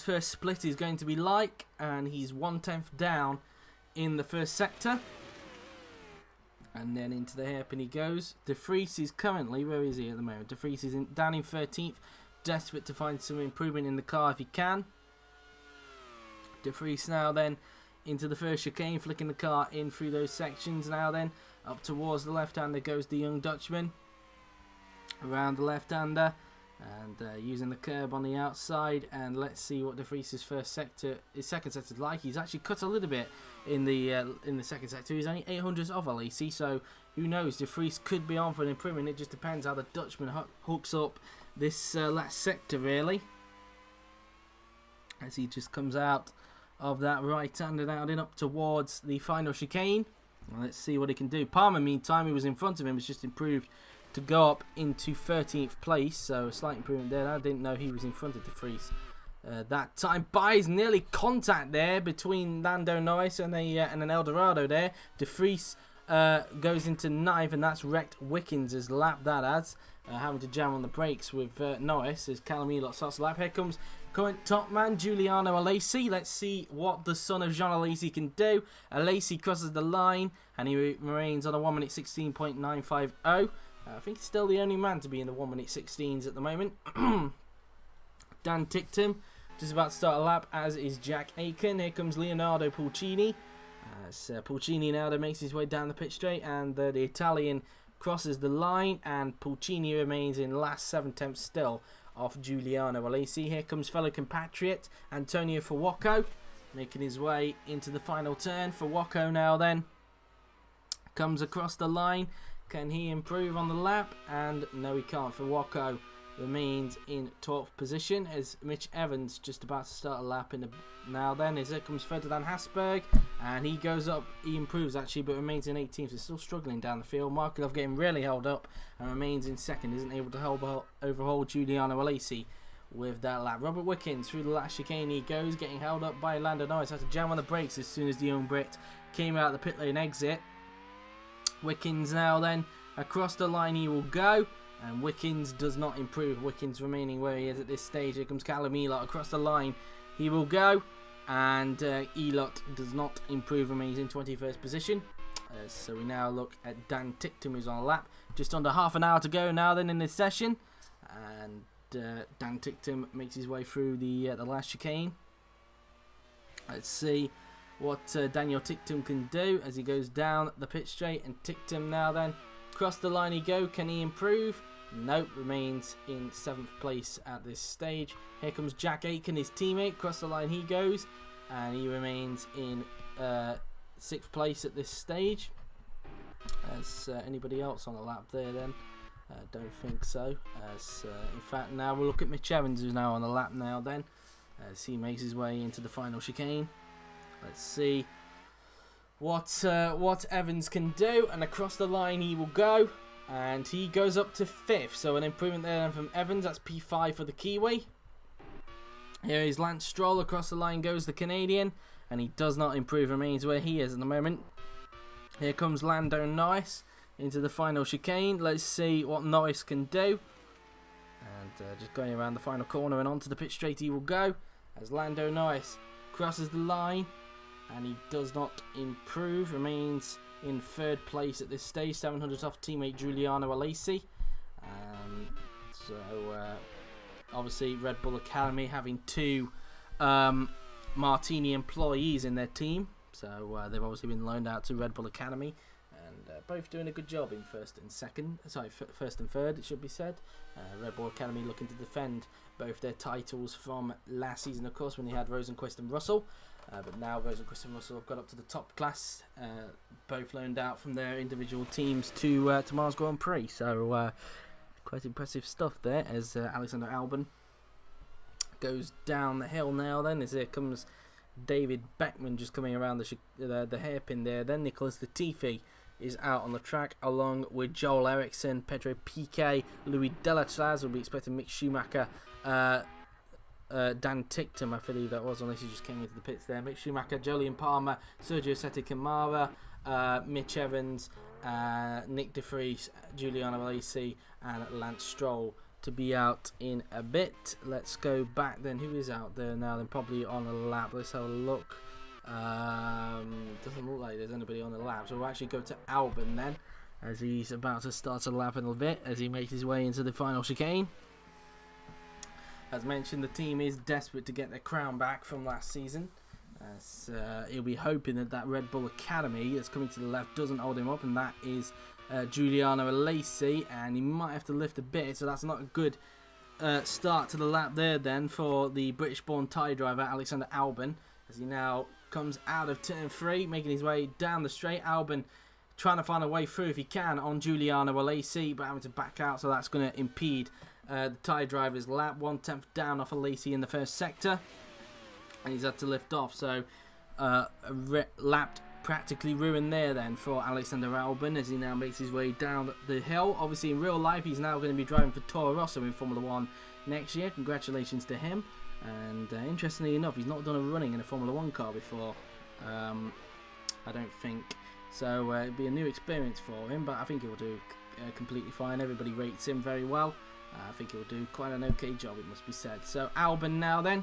first split is going to be like, and he's 1/10 down in the first sector. And then into the hairpin he goes. De Vries is currently, where is he at the moment? De Vries is down in 13th, desperate to find some improvement in the car if he can. De Vries now then into the first chicane, flicking the car in through those sections now then. Up towards the left-hander goes the young Dutchman. Around the left-hander, and using the curb on the outside. And let's see what De Vries' second sector is like. He's actually cut a little bit in the second sector. He's only 800ths off Alesi, so who knows? De Vries could be on for an improvement. It just depends how the Dutchman hooks up this last sector, really, as he just comes out of that right-hander out in up towards the final chicane. Well, let's see what he can do. Palmer, meantime, who was in front of him, has just improved to go up into 13th place, so a slight improvement there. I didn't know he was in front of De Vries that time. Buys nearly contact there between Lando Norris and an Eldorado there. De Vries goes into 9th, and that's wrecked Wickens' lap, that has. Having to jam on the brakes with Norris as Callum Elott starts the lap. Here comes current top man Giuliano Alesi. Let's see what the son of Jean Alesi can do. Alesi crosses the line, and he remains on a 1 minute 16.950. I think he's still the only man to be in the 1 minute 16s at the moment. Dan Ticktum just about to start a lap, as is Jack Aiken. Here comes Leonardo Pulcini. Pulcini now makes his way down the pit straight, and the Italian crosses the line, and Pulcini remains in last 7/10 still off Giuliano Alesi. Here comes fellow compatriot Antonio Fuoco, making his way into the final turn. Fuoco now then comes across the line. Can he improve on the lap? And no, he can't. Fuoco remains in 12th position, as Mitch Evans just about to start a lap in the now then. As here comes Ferdinand Hasberg, and he goes up, he improves actually, but remains in 18th. He's still struggling down the field. Markelov getting really held up and remains in second, isn't able to overhaul Giuliano Alesi with that lap. Robert Wickens through the last chicane he goes, getting held up by Lando Norris. Had to jam on the brakes as soon as the young Brit came out of the pit lane exit. Wickens now then across the line he will go, and Wickens does not improve. Wickens remaining where he is at this stage. Here comes Callum Elott across the line. He will go, and Elott does not improve, remains in 21st position. So we now look at Dan Ticktum, who's on a lap. Just under half an hour to go now then in this session. And Dan Ticktum makes his way through the last chicane. Let's see what Daniel Ticktum can do as he goes down the pit straight. And Ticktum now then, across the line he go. Can he improve? Nope, remains in 7th place at this stage. Here comes Jack Aiken, his teammate. Across the line he goes, and he remains in 6th place at this stage. As anybody else on the lap there then? Don't think so. As in fact, now we'll look at Mitch Evans, who's now on the lap now then, as he makes his way into the final chicane. Let's see what Evans can do, and across the line he will go, and he goes up to 5th, so an improvement there from Evans. That's P5 for the Kiwi. Here is Lance Stroll. Across the line goes the Canadian, and he does not improve, remains where he is at the moment. Here comes Lando Norris into the final chicane. Let's see what Norris can do, and just going around the final corner and onto the pit straight he will go, as Lando Norris crosses the line, and he does not improve, remains in 3rd place at this stage, 700 off teammate Giuliano Alesi. Obviously Red Bull Academy having 2 Martini employees in their team, so they've obviously been loaned out to Red Bull Academy, and both doing a good job in 1st and 3rd, it should be said. Red Bull Academy looking to defend both their titles from last season, of course, when they had Rosenquist and Russell. But now Rosenquist and Russell have got up to the top class, both loaned out from their individual teams to tomorrow's Grand Prix. So quite impressive stuff there, as Alexander Albon goes down the hill now then, as here comes David Beckman just coming around the hairpin there. Then Nicholas Latifi is out on the track, along with Joel Eriksson, Pedro Piquet, Louis Delatraz. We'll be expecting Mick Schumacher, Dan Ticktum, I believe that was, unless he just came into the pits there. Mick Schumacher, Jolyon Palmer, Sergio Sette Camara, Mitch Evans, Nick De Vries, Giuliano Alesi, and Lance Stroll to be out in a bit. Let's go back then. Who is out there now? Then probably on a lap. Let's have a look. Doesn't look like there's anybody on the lap, so we'll actually go to Albon then, as he's about to start a lap in a bit, as he makes his way into the final chicane. As mentioned, the team is desperate to get their crown back from last season. He'll be hoping that Red Bull Academy that's coming to the left doesn't hold him up, and that is Giuliano Alesi, and he might have to lift a bit, so that's not a good start to the lap there then for the British-born Thai driver Alexander Albon, as he now comes out of turn 3, making his way down the straight. Albon trying to find a way through if he can on Giuliano Alesi, but having to back out, so that's going to impede the Thai driver's lap. 1/10 down off Alesi in the first sector, and he's had to lift off, so lap practically ruined there then for Alexander Albon, as he now makes his way down the hill. Obviously in real life he's now going to be driving for Toro Rosso in Formula 1 next year. Congratulations to him. And interestingly enough, he's not done a running in a Formula 1 car before, I don't think. So it'll be a new experience for him, but I think he'll do completely fine. Everybody rates him very well. I think he'll do quite an okay job, it must be said. So Albon now then,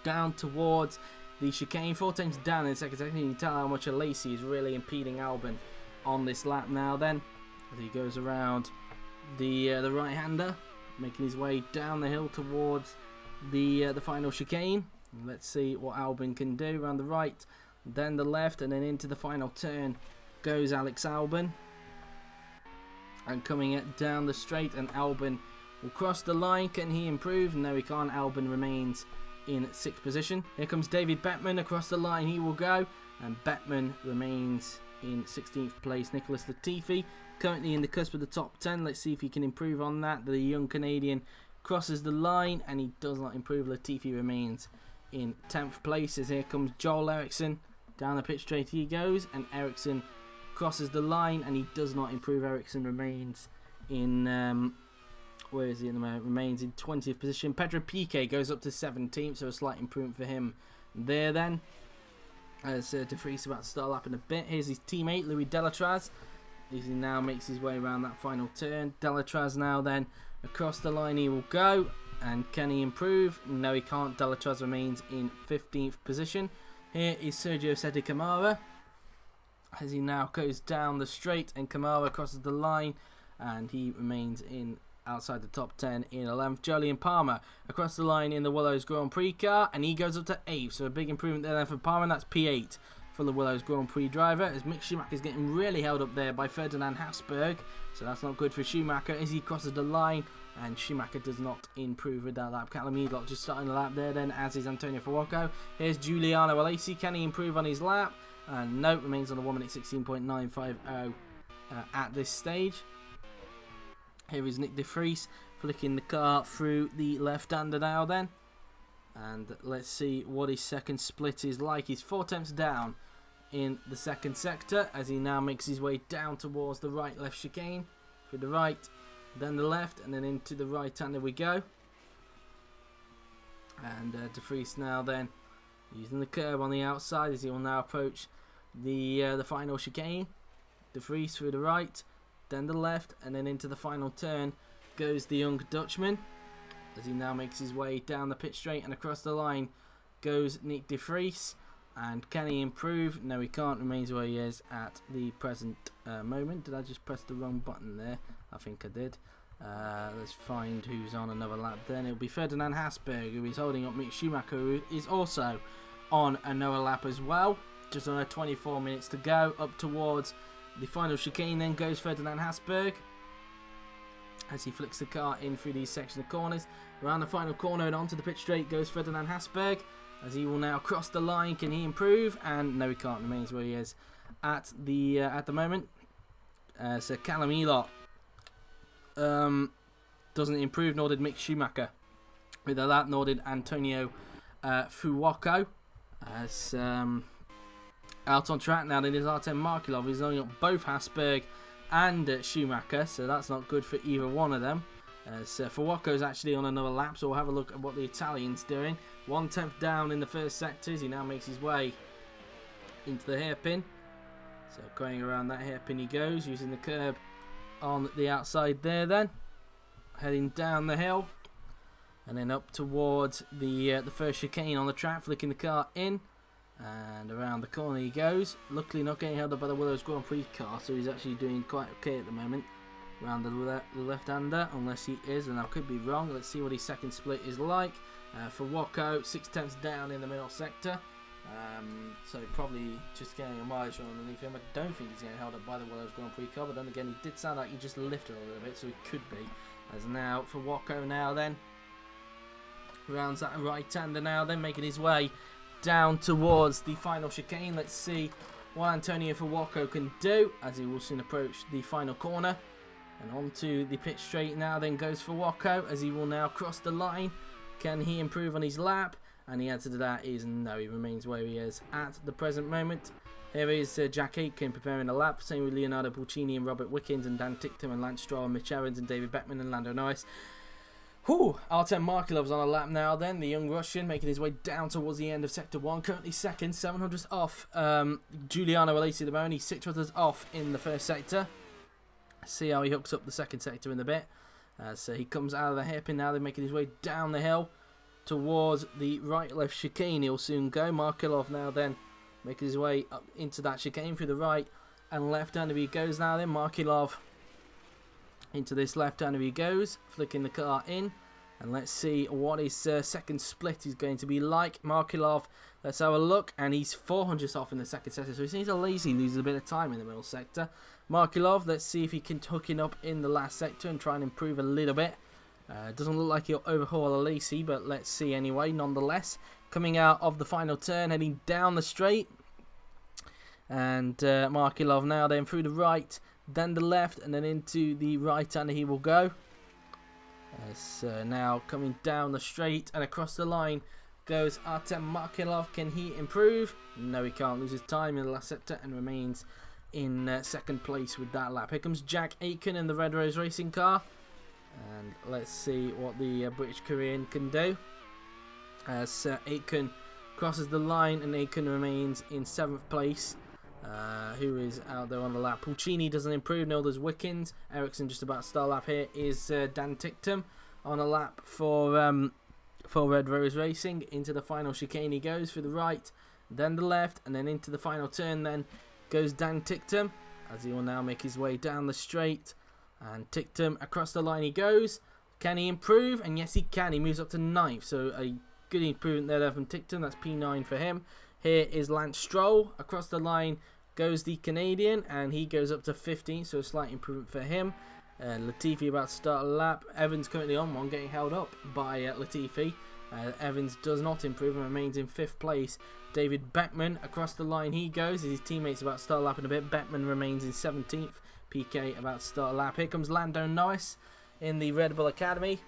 down towards the chicane, 4 times down in the second section. You can tell how much Alesi is really impeding Albon on this lap now then. as he goes around the right-hander, making his way down the hill towards the final chicane. Let's see what Albon can do. Around the right, then the left, and then into the final turn goes Alex Albon. And coming down the straight, and Albon will cross the line. Can he improve? No, he can't. Albon remains in 6th position. Here comes David Bettman across the line. He will go, and Bettman remains in 16th place. Nicholas Latifi currently in the cusp of the top 10. Let's see if he can improve on that. The young Canadian crosses the line, and he does not improve. Latifi remains in 10th place. As here comes Joel Eriksson. Down the pit straight he goes, and Eriksson crosses the line, and he does not improve. Eriksson remains in where is he in the moment? Remains in 20th position. Pedro Piquet goes up to 17th, so a slight improvement for him there then. As De Vries about to start lapping a bit. Here's his teammate Louis Delatraz, as he now makes his way around that final turn. Delatraz now then across the line he will go, and can he improve? No, he can't. Delatraz remains in 15th position. Here is Sergio Sette Camara, as he now goes down the straight, and Camara crosses the line, and he remains in outside the top 10 in 11th. Jolyon Palmer across the line in the Willows Grand Prix car, and he goes up to 8th, so a big improvement there then for Palmer, and that's P8 for the Willows Grand Prix driver, as Mick Schumacher is getting really held up there by Ferdinand Hasberg, so that's not good for Schumacher as he crosses the line, and Schumacher does not improve with that lap. Callum Edlock just starting the lap there then, as is Antonio Fuoco. Here's Giuliano Alesi. Can he improve on his lap? And no, remains on a 1 minute 16.950 at this stage. Here is Nick De Vries flicking the car through the left-hander now then. And let's see what his second split is like. He's 4 tenths down in the second sector as he now makes his way down towards the right-left chicane. Through the right, then the left, and then into the right-hander we go. And De Vries now then using the curb on the outside as he will now approach the final chicane. De Vries through the right, then the left, and then into the final turn goes the young Dutchman as he now makes his way down the pit straight, and across the line goes Nick De Vries. And can he improve? No, he can't. Remains where he is at the present moment. Did I just press the wrong button there? I think I did. Let's find who's on another lap then. It'll be Ferdinand Hasberg, who is holding up Mick Schumacher, who is also on another lap as well. Just on 24 minutes to go. Up towards the final chicane then goes Ferdinand Hasberg as he flicks the car in through these section of corners. Around the final corner and onto the pit straight goes Ferdinand Hasberg as he will now cross the line. Can he improve? And no, he can't. Remains where he is at the moment. So Callum Elott doesn't improve, nor did Mick Schumacher. With that, nor did Antonio Fuoco. As out on track now, then is Artem Markelov. He's holding up both Hasberg and Schumacher, so that's not good for either one of them. So Fuoco's actually on another lap, so we'll have a look at what the Italian's doing. 1 tenth down in the first sector as he now makes his way into the hairpin. So going around that hairpin he goes, using the curb on the outside there then. Heading down the hill. And then up towards the first chicane on the track, flicking the car in. And around the corner he goes. Luckily not getting held up by the Willows Grand Prix car, so he's actually doing quite okay at the moment. Around the left-hander, unless he is, and I could be wrong. Let's see what his second split is like. For Fuoco, 6 tenths down in the middle sector. So probably just getting a mileage from underneath him. I don't think he's getting held up by the Willows Grand Prix car, but then again he did sound like he just lifted a little bit, so he could be. As now for Fuoco now then. Rounds that right-hander now then, making his way down towards the final chicane. Let's see what Antonio Fuoco can do as he will soon approach the final corner. And onto the pit straight now then goes Fuoco as he will now cross the line. Can he improve on his lap? And the answer to that is no, he remains where he is at the present moment. Here is Jack Aitken preparing a lap, same with Leonardo Pulcini and Robert Wickens and Dan Ticktum and Lance Stroll and Mitch Evans and David Bettman and Lando Norris. Artem Markelov's on a lap now then, the young Russian making his way down towards the end of Sector 1, currently second, 700ths off Giuliano Alesi at the moment. He's 600ths off in the first sector. See how he hooks up the second sector in a bit. So he comes out of the hairpin now, they're making his way down the hill towards the right-left chicane. He'll soon go. Markelov now then making his way up into that chicane through the right and left-hander he goes now then. Markelov Into this left-hander he goes, flicking the car in. And let's see what his second split is going to be like. Markilov, let's have a look. And he's 400 off in the second sector. So he seems a lazy, loses a bit of time in the middle sector. Markilov, let's see if he can hook it up in the last sector and try and improve a little bit. Doesn't look like he'll overhaul a Lacey, but let's see anyway, nonetheless. Coming out of the final turn, heading down the straight. And Markilov now then through the right, then the left, and then into the right-hander he will go. So now coming down the straight and across the line goes Artem Markilov. Can he improve? No, he can't. Loses time in the last sector and remains in second place with that lap. Here comes Jack Aitken in the Red Rose racing car. And let's see what the British Korean can do. As Aitken crosses the line and Aitken remains in 7th place. Who is out there on the lap? Pulcini doesn't improve. No, there's Wickens. Ericsson just about to start lap. Here is Dan Ticktum on a lap for Red Rose Racing. Into the final chicane he goes through the right, then the left, and then into the final turn. Then goes Dan Ticktum as he will now make his way down the straight. And Ticktum across the line he goes. Can he improve? And yes, he can. He moves up to 9th. So a good improvement there from Ticktum. That's P9 for him. Here is Lance Stroll. Across the line goes the Canadian, and he goes up to 15th, so a slight improvement for him. Latifi about to start a lap. Evans currently on one, getting held up by Latifi. Evans does not improve and remains in 5th place. David Beckman, across the line he goes. His teammates about to start a lap in a bit. Beckman remains in 17th. PK about to start a lap. Here comes Lando Norris in the Red Bull Academy.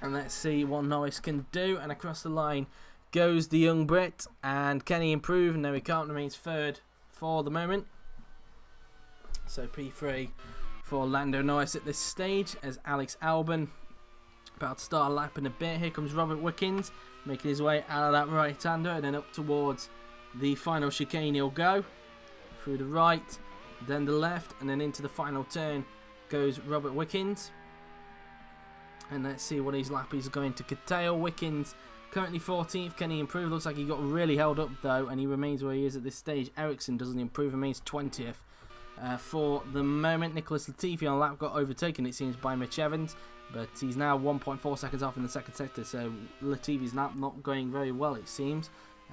And let's see what Norris can do. And across the line goes the young Brit. And can he improve? No, he can't. Remains 3rd for the moment. So P3 for Lando Norris at this stage, as Alex Albon about to start a lap in a bit. Here comes Robert Wickens making his way out of that right-hander and then up towards the final chicane he'll go. Through the right, then the left, and then into the final turn goes Robert Wickens. And let's see what his lap is going to curtail. Wickens currently 14th. Can he improve? Looks like he got really held up though, and he remains where he is at this stage. Ericsson doesn't improve, remains 20th. For the moment, Nicholas Latifi on lap got overtaken, it seems, by Mitch Evans, but he's now 1.4 seconds off in the second sector, so Latifi's not going very well, it seems,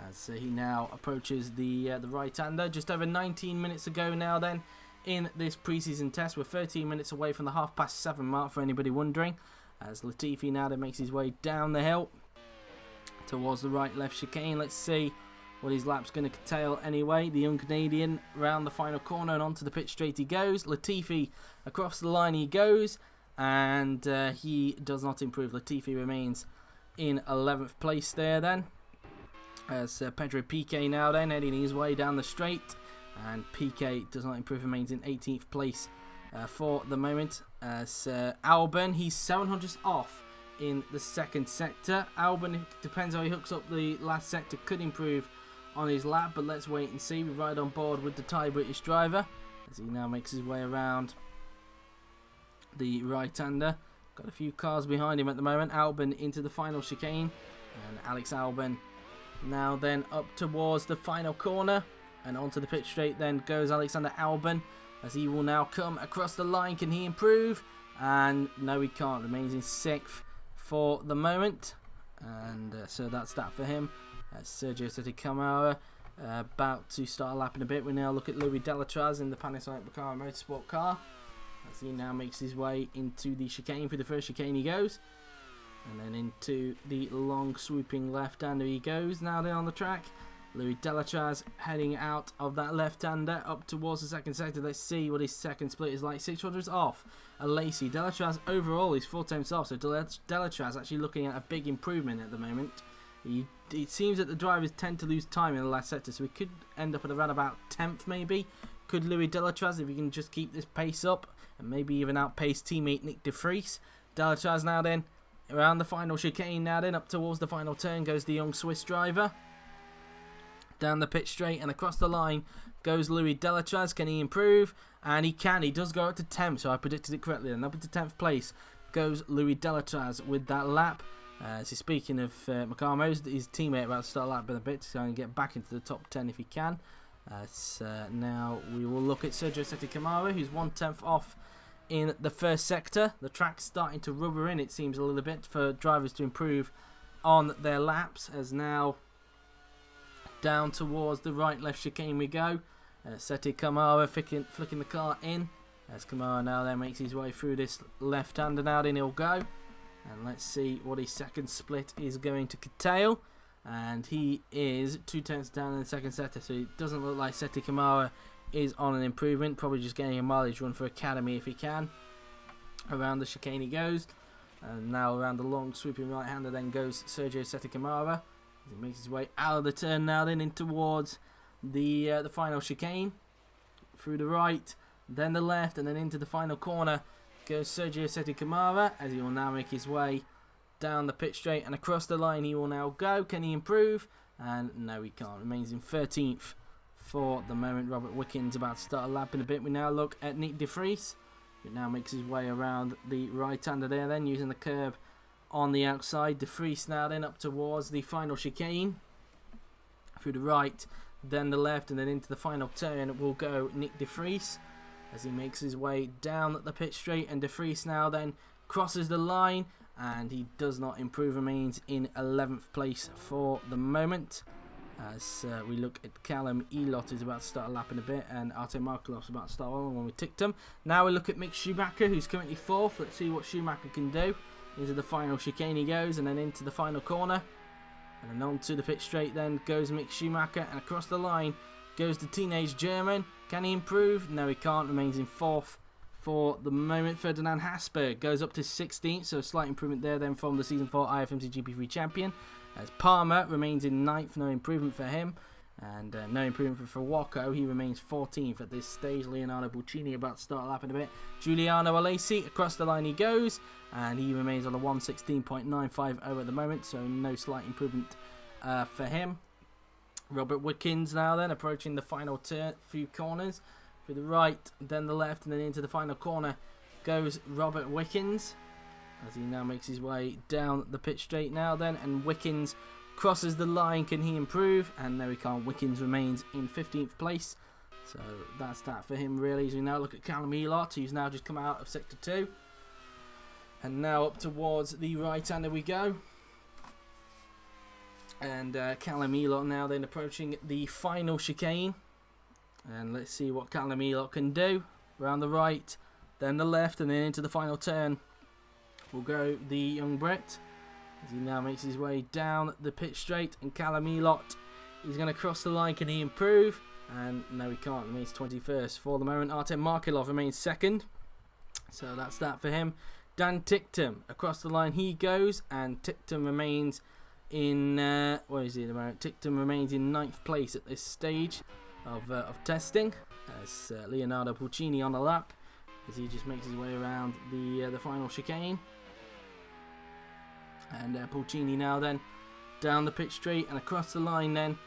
as he now approaches the right-hander. Just over 19 minutes ago now then in this pre-season test. We're 13 minutes away from the 7:30 mark for anybody wondering, as Latifi now then makes his way down the hill towards the right-left chicane. Let's see what his lap's going to curtail anyway. The young Canadian round the final corner and onto the pit straight he goes. Latifi across the line he goes, and he does not improve. Latifi remains in 11th place there then, as Pedro Piquet now then heading his way down the straight, and Piquet does not improve, remains in 18th place for the moment. As Albon, he's 700 off in the second sector. Albon, depends how he hooks up the last sector, could improve on his lap, but let's wait and see. We ride on board with the Thai British driver as he now makes his way around the right-hander. Got a few cars behind him at the moment. Albon into the final chicane, and Alex Albon now then up towards the final corner and onto the pit straight then goes Alexander Albon, as he will now come across the line. Can he improve? And no, he can't. Remains in 6th for the moment, and so that's that for him. Sergio Sette Camara about to start a lap in a bit. We now look at Louis Delatraz in the Panasonic Recaro Motorsport car, as he now makes his way into the chicane. For the first chicane he goes, and then into the long swooping left-hander he goes. Now they're on the track. Louis Delatraz heading out of that left-hander up towards the second sector. Let's see what his second split is like. 600 off a Lacey. Delatraz overall is 4 times off, so Delatraz actually looking at a big improvement at the moment. It seems that the drivers tend to lose time in the last sector, so we could end up at around about 10th maybe. Could Louis Delatraz, if he can just keep this pace up and maybe even outpace teammate Nick de Vries. Delatraz now then around the final chicane now then up towards the final turn goes the young Swiss driver. Down the pit straight and across the line goes Louis Delatraz. Can he improve? And he can. He does go up to 10th, so I predicted it correctly. And up to 10th place goes Louis Delatraz with that lap. So speaking of Macamo, his teammate about to start a lap in a bit to try and get back into the top 10 if he can. Now we will look at Sergio Sette Camara, who's 1/10 off in the first sector. The track's starting to rubber in, it seems, a little bit for drivers to improve on their laps, as now down towards the right left chicane we go. Seti Kamara flicking the car in, as Kamara now then makes his way through this left-hander. Now then he'll go, and let's see what his second split is going to curtail. And he is 2 tenths down in the second sector, so it doesn't look like Seti Kamara is on an improvement. Probably just getting a mileage run for Academy if he can. Around the chicane he goes, and now around the long sweeping right-hander then goes Sergio Seti Kamara. He makes his way out of the turn now then in towards the final chicane. Through the right, then the left, and then into the final corner goes Sergio Seti Kamara, as he will now make his way down the pit straight and across the line. He will now go. Can he improve? And no, he can't. Remains in 13th for the moment. Robert Wickens about to start a lap in a bit. We now look at Nick de Vries, who now makes his way around the right-hander there, then using the curb on the outside. De Vries now then up towards the final chicane. Through the right, then the left, and then into the final turn will go Nick de Vries, as he makes his way down the pit straight. And de Vries now then crosses the line, and he does not improve. Remains in 11th place for the moment, as we look at Callum Elott, who's about to start a lap in a bit, and Artem Markelov's about to start one when we ticked him. Now we look at Mick Schumacher, who's currently 4th. Let's see what Schumacher can do. Into the final chicane he goes, and then into the final corner, and then on to the pit straight then goes Mick Schumacher, and across the line goes the teenage German. Can he improve? No, he can't. Remains in 4th for the moment. Ferdinand Hasberg goes up to 16th, so a slight improvement there then from the Season 4 IFMC GP3 champion. As Palmer remains in 9th, no improvement for him. And no improvement for Wacko. He remains 14th at this stage. Leonardo Buccini about to start a lap in a bit. Giuliano Alesi, across the line he goes, and he remains on a 1:16.950 at the moment, so no slight improvement for him. Robert Wickens now then approaching the final few corners. Through the right, then the left, and then into the final corner goes Robert Wickens, as he now makes his way down the pit straight now then, and Wickens crosses the line. Can he improve? And no, he can't. Wickens remains in 15th place, so that's that for him really. As we now look at Callum Elott, who's now just come out of sector 2, and now up towards the right-hander we go. And Callum Elott now then approaching the final chicane, and let's see what Callum Elott can do. Around the right, then the left, and then into the final turn will go the young Brit, as he now makes his way down the pit straight. And Callum Elott, he's going to cross the line. Can he improve? And no, he can't. Remains 21st for the moment. Artem Markelov remains 2nd, so that's that for him. Dan Ticktum, across the line he goes, and Ticktum remains in where is he at the moment? Ticktum remains in 9th place at this stage of testing, as Leonardo Puccini on the lap, as he just makes his way around the final chicane. And Puccini now then down the pit straight, and across the line then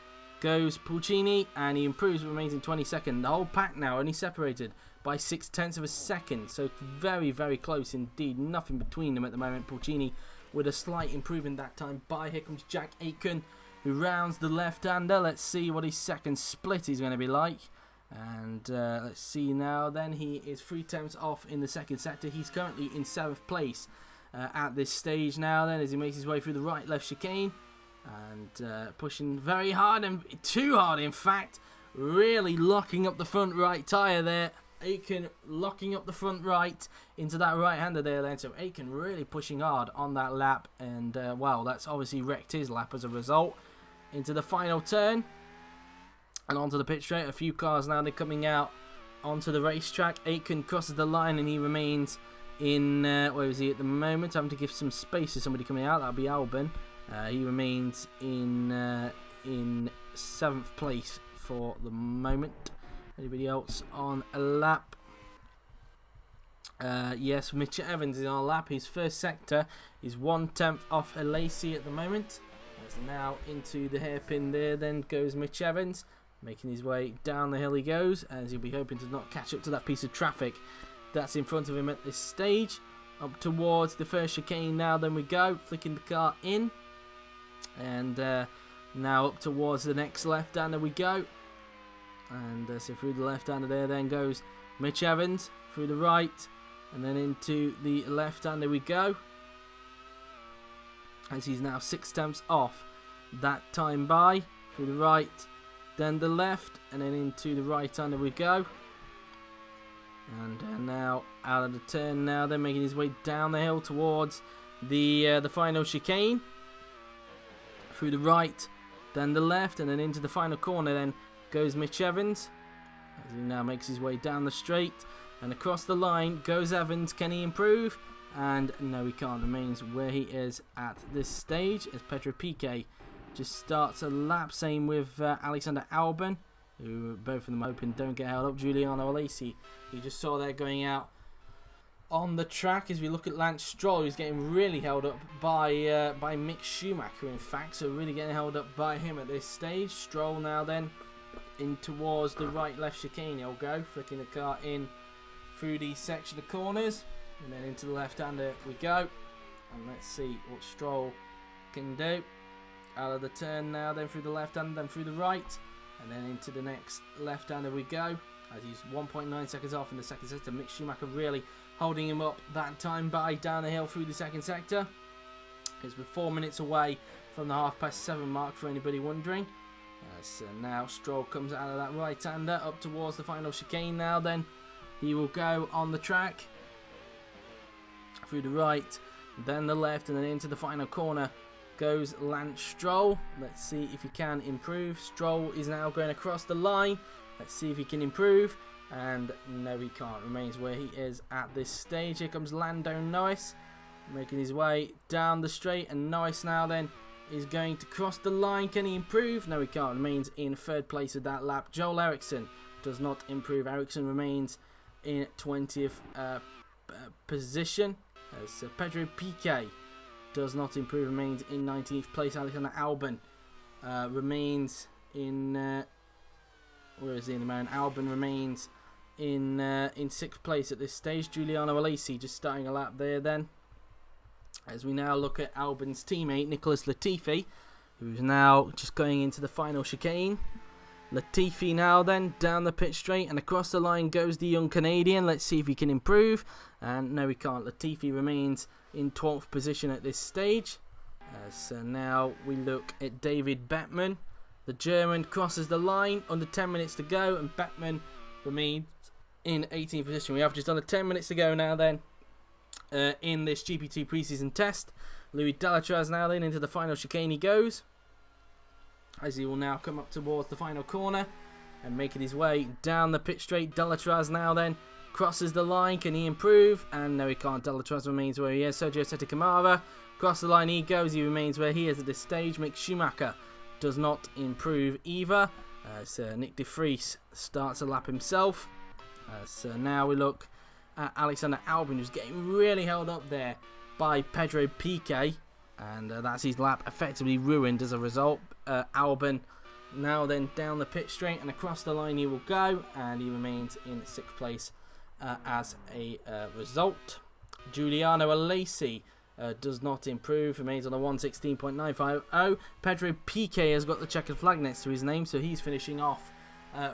goes Puccini, and he improves, remains in 22nd. The whole pack now only separated by 0.6 of a second, so very, very close indeed. Nothing between them at the moment. Puccini with a slight improvement that time. By here comes Jack Aitken, who rounds the left-hander. Let's see what his second split is going to be like. And let's see now then, he is 3 tenths off in the second sector. He's currently in 7th place at this stage now then, as he makes his way through the right-left chicane, and pushing very hard, and too hard in fact, really locking up the front right tyre there. Aitken locking up the front right into that right-hander there then, so Aitken really pushing hard on that lap, and well, that's obviously wrecked his lap as a result. Into the final turn and onto the pit straight. A few cars now, they're coming out onto the racetrack. Aitken crosses the line, and he remains in where is he at the moment? Having to give some space to somebody coming out. That'll be Albon. He remains in 7th place for the moment. Anybody else on a lap? Yes, Mitch Evans is on a lap. His first sector is 1 tenth off Alesi at the moment. As now into the hairpin there, then goes Mitch Evans, making his way down the hill he goes, as he'll be hoping to not catch up to that piece of traffic that's in front of him at this stage. Up towards the first chicane now then we go, flicking the car in, and now up towards the next left-hander we go. And so through the left-hander there then goes Mitch Evans. Through the right, and then into the left-hander we go. As he's now 6 attempts off that time by. Through the right, then the left, and then into the right-hander we go. And now out of the turn now, then making his way down the hill towards the final chicane. Through the right, then the left, and then into the final corner then goes Mitch Evans. As he now makes his way down the straight and across the line goes Evans. Can he improve? And no, he can't. Remains where he is at this stage as Pedro Piquet just starts a lap. Same with Alexander Albon, who both of them hoping don't get held up. Giuliano Alesi, you just saw there going out on the track. As we look at Lance Stroll, who's getting really held up by Mick Schumacher, in fact, so really getting held up by him at this stage. Stroll now then in towards the right-left chicane. He'll go, flicking the car in through the section of corners, and then into the left-hander we go. And let's see what Stroll can do. Out of the turn now, then through the left-hander, then through the right, and then into the next left-hander we go. As he's 1.9 seconds off in the second sector. Mick Schumacher really holding him up that time by down the hill through the second sector. As we're 4 minutes away from the 7:30 mark, for anybody wondering. So now Stroll comes out of that right-hander up towards the final chicane now. Then he will go on the track through the right, then the left, and then into the final corner goes Lance Stroll. Let's see if he can improve. Stroll is now going across the line. Let's see if he can improve. And no, he can't. Remains where he is at this stage. Here comes Lando Norris making his way down the straight, and Norris now then is going to cross the line. Can he improve? No, he can't. Remains in 3rd place with that lap. Joel Eriksson does not improve. Eriksson remains in 20th position. As Pedro Piquet does not improve, remains in 19th place. Alexander Albon remains in where is he in the moment? Albon remains in 6th place at this stage. Giuliano Alesi just starting a lap there then. As we now look at Albon's teammate Nicholas Latifi, who's now just going into the final chicane. Latifi now then down the pit straight, and across the line goes the young Canadian. Let's see if he can improve. And no, he can't. Latifi remains in 12th position at this stage. So now we look at David Bettman. The German crosses the line, under 10 minutes to go, and Bettman remains in 18th position. We have just under 10 minutes to go now then in this GP2 preseason test. Louis Delatraz now then into the final chicane he goes, as he will now come up towards the final corner and making his way down the pit straight. Delatraz now then crosses the line. Can he improve? And no, he can't. Delatraz remains where he is. Sergio Sette Camara, across the line he goes. He remains where he is at this stage. Mick Schumacher does not improve either. So Nick de Vries starts a lap himself. So now we look at Alexander Albon, who's getting really held up there by Pedro Piquet. And that's his lap effectively ruined as a result. Albon now then down the pit straight, and across the line he will go, and he remains in 6th place as a result. Giuliano Alesi does not improve, remains on a 1:16.950. Pedro Piquet has got the checkered flag next to his name, so he's finishing off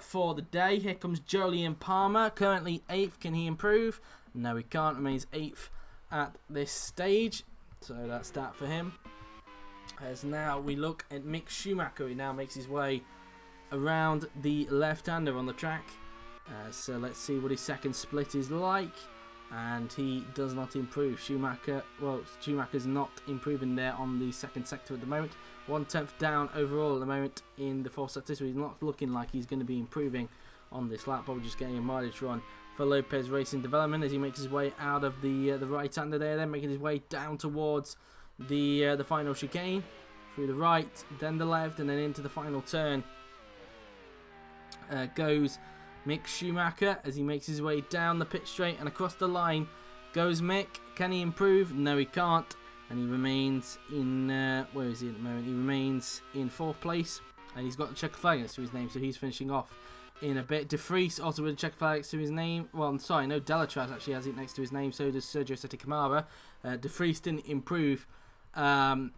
for the day. Here comes Jolyon Palmer, currently 8th. Can he improve? No, he can't. Remains 8th at this stage. So that's that for him. As now we look at Mick Schumacher, he now makes his way around the left-hander on the track. So let's see what his second split is like. And he does not improve. Schumacher's not improving there on the second sector at the moment. 1/10 down overall at the moment in the 4th sector, so he's not looking like he's going to be improving on this lap. Probably just getting a mileage run for Lopez Racing Development as he makes his way out of the right-hander there, then making his way down towards the final chicane. Through the right, then the left, and then into the final turn goes Mick Schumacher as he makes his way down the pit straight, and across the line goes Mick. Can he improve? No, he can't, and he remains in where is he at the moment? He remains in 4th place, and he's got the checker flag next to his name, so he's finishing off in a bit. De Vries also with a checker flag next to his name. Well, I'm sorry, no, Delatraz actually has it next to his name, so does Sergio Sette Camara. De Vries didn't improve on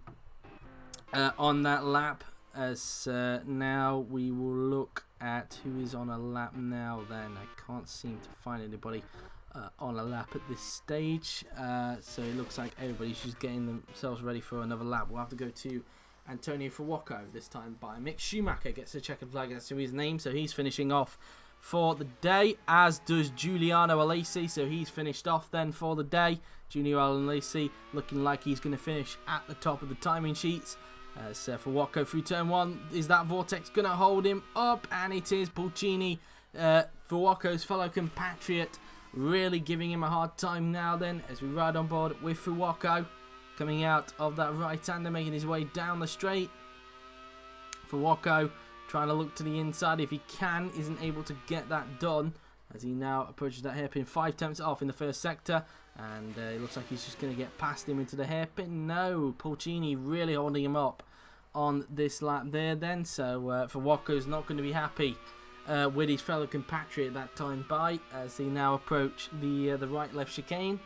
that lap. As now we will look at who is on a lap now then. I can't seem to find anybody on a lap at this stage. So it looks like everybody's just getting themselves ready for another lap. We'll have to go to Antonio Fuoco this time by Mick Schumacher. Gets the checkered flag next to his name, so he's finishing off for the day, as does Giuliano Alesi. So he's finished off then for the day. Giuliano Alesi looking like he's going to finish at the top of the timing sheets. So Fuoco through turn 1, is that vortex going to hold him up? And it is. Pulcini, Fuoco's fellow compatriot, really giving him a hard time now then, as we ride on board with Fuoco coming out of that right-hander, making his way down the straight. Fuoco trying to look to the inside if he can, isn't able to get that done, as he now approaches that hairpin 5 tenths off in the first sector, and it looks like he's just going to get past him into the hairpin. No, Pulcini really holding him up on this lap there then, so Fuoco's not going to be happy with his fellow compatriot that time by, as they now approach the right-left chicane.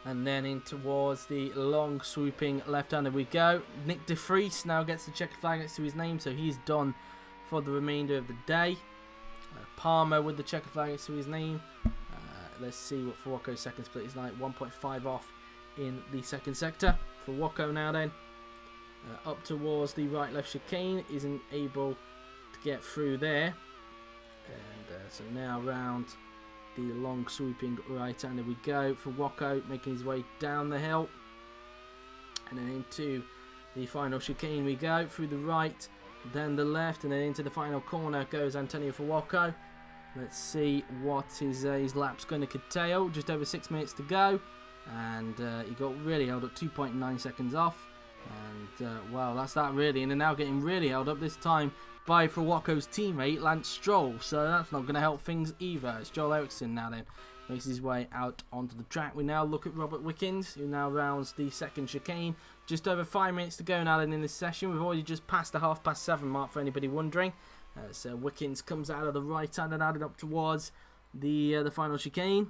And then in towards the long swooping left-hander we go. Nick de Vries now gets the checkered flag next to his name, so he's done for the remainder of the day. Palmer with the checkered flag next to his name. Let's see what Fuoco's second split is like. 1.5 off in the second sector. Fuoco now then up towards the right-left chicane, isn't able to get through there. And so now round the long swooping right-hander we go. Fuoco making his way down the hill, and then into the final chicane we go. Through the right, then the left, and then into the final corner goes Antonio Fuoco. Let's see what his lap's going to curtail. Just over 6 minutes to go, and he got really held up, 2.9 seconds off, and well, that's that really. And they're now getting really held up this time by Fuoco's teammate Lance Stroll, so that's not going to help things either. It's Joel Eriksson now then makes his way out onto the track. We now look at Robert Wickens, who now rounds the second chicane. Just over 5 minutes to go now then in this session. We've already just passed the 7:30 mark for anybody wondering. So Wickens comes out of the right hand and added up towards the final chicane.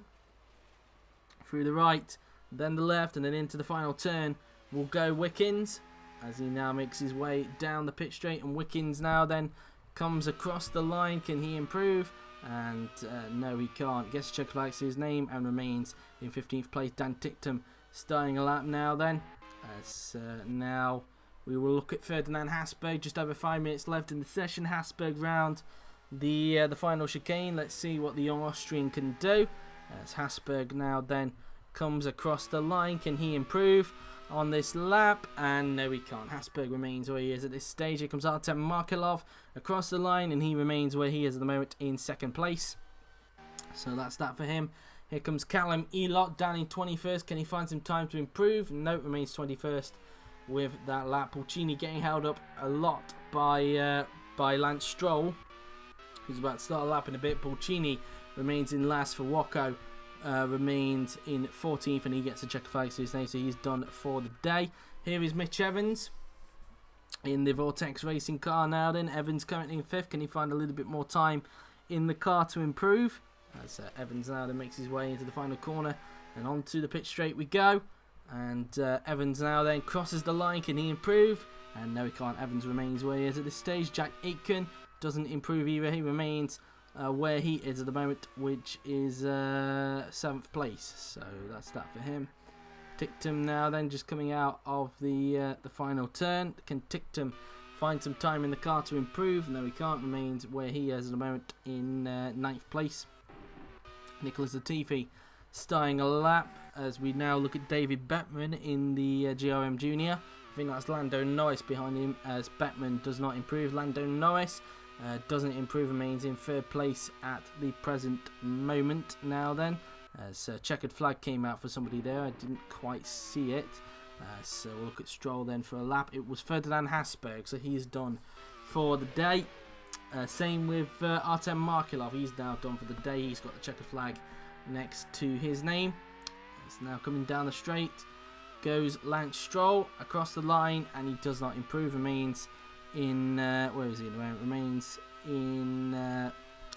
Through the right, then the left, and then into the final turn will go Wickens, as he now makes his way down the pit straight. And Wickens now then comes across the line. Can he improve? And no, he can't. Gets a checkered flag to his name and remains in 15th place. Dan Ticktum starting a lap now then. As now we will look at Ferdinand Hasberg. Just over 5 minutes left in the session. Hasberg round the final chicane. Let's see what the young Austrian can do. As Hasberg now then comes across the line. Can he improve on this lap? And no, he can't. Hasberg remains where he is at this stage. Here comes Artem Markelov across the line, and he remains where he is at the moment in second place. So that's that for him. Here comes Callum Elott down in 21st. Can he find some time to improve? No, remains 21st with that lap. Pulcini getting held up a lot by Lance Stroll, who's about to start a lap in a bit. Pulcini remains in last. Fuoco remains in 14th, and he gets a checkered flag to his name, so he's done for the day. Here is Mitch Evans in the Vortex Racing car now then. Evans currently in 5th. Can he find a little bit more time in the car to improve? As Evans now then makes his way into the final corner, and onto the pit straight we go. And Evans now then crosses the line. Can he improve? And no, he can't. Evans remains where he is at this stage. Jack Aitken doesn't improve either. He remains where he is at the moment, which is 7th place. So that's that for him. Ticktum now then just coming out of the final turn. Can Ticktum find some time in the car to improve? No, he can't. Remains where he is at the moment in 9th place. Nicholas Latifi starting a lap, as we now look at David Bettman in the GRM Junior. I think that's Lando Norris behind him, as Bettman does not improve. Lando Norris doesn't improve, remains in 3rd place at the present moment now then, as checkered flag came out for somebody there. I didn't quite see it. So we'll look at Stroll then for a lap. It was Ferdinand Hasberg, so he's done for the day. Same with Artem Markelov. He's now done for the day. He's got the checkered flag next to his name. It's now coming down the straight. Goes Lance Stroll across the line, and he does not improve. Remains in where is he at the moment? Remains in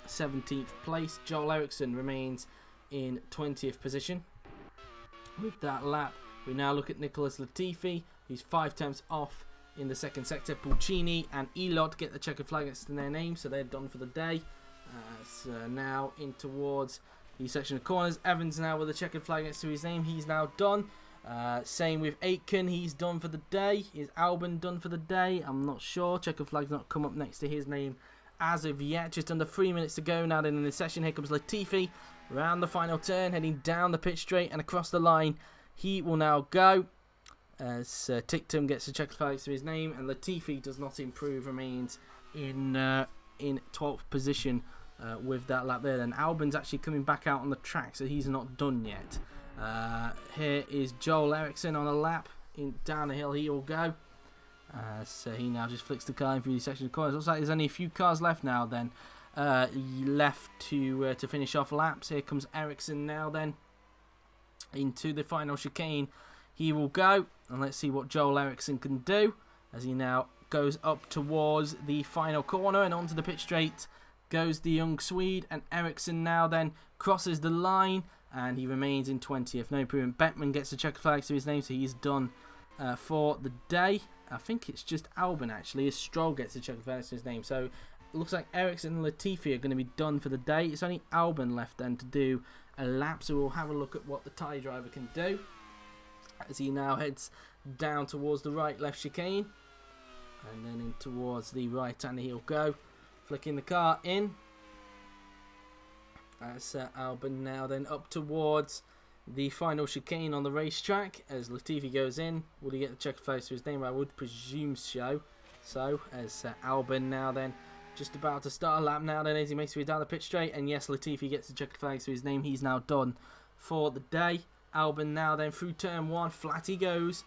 17th place. Joel Eriksson remains in 20th position. With that lap, we now look at Nicholas Latifi. He's 5 tenths off in the second sector. Pulcini and Elott get the checkered flag next to their name, so they're done for the day. So now in towards the section of corners. Evans now with a checkered flag next to his name. He's now done. Same with Aitken. He's done for the day. Is Albon done for the day? I'm not sure. Checkered flag's not come up next to his name as of yet. Just under 3 minutes to go now then in the session. Here comes Latifi around the final turn, heading down the pitch straight and across the line. He will now go as Tictum gets a checkered flag to his name, and Latifi does not improve, remains in 12th position with that lap there. Then Albon's actually coming back out on the track, so he's not done yet. Here is Joel Eriksson on a lap down the hill. He will go. So he now just flicks the car in through the section of corners. Looks like there's only a few cars left now then. Left to finish off laps. Here comes Eriksson now then into the final chicane. He will go, and let's see what Joel Eriksson can do as he now goes up towards the final corner and onto the pit straight goes the young Swede, and Eriksson now then crosses the line and he remains in 20th. No improvement. Beckman gets a checkered flag to his name, so he's done for the day. I think it's just Albon actually, as Stroll gets a checkered flag to his name. So it looks like Eriksson and Latifi are going to be done for the day. It's only Albon left then to do a lap, so we'll have a look at what the tyre driver can do as he now heads down towards the right left chicane and then in towards the right hand. He'll go, flicking the car in as Albon now then up towards the final chicane on the racetrack as Latifi goes in. Will he get the checkered flag to his name? I would presume so. So as Albon now then just about to start a lap now then as he makes his way down the pit straight, and yes, Latifi gets the checkered flag to his name. He's now done for the day. Albon now then through turn 1, flat he goes,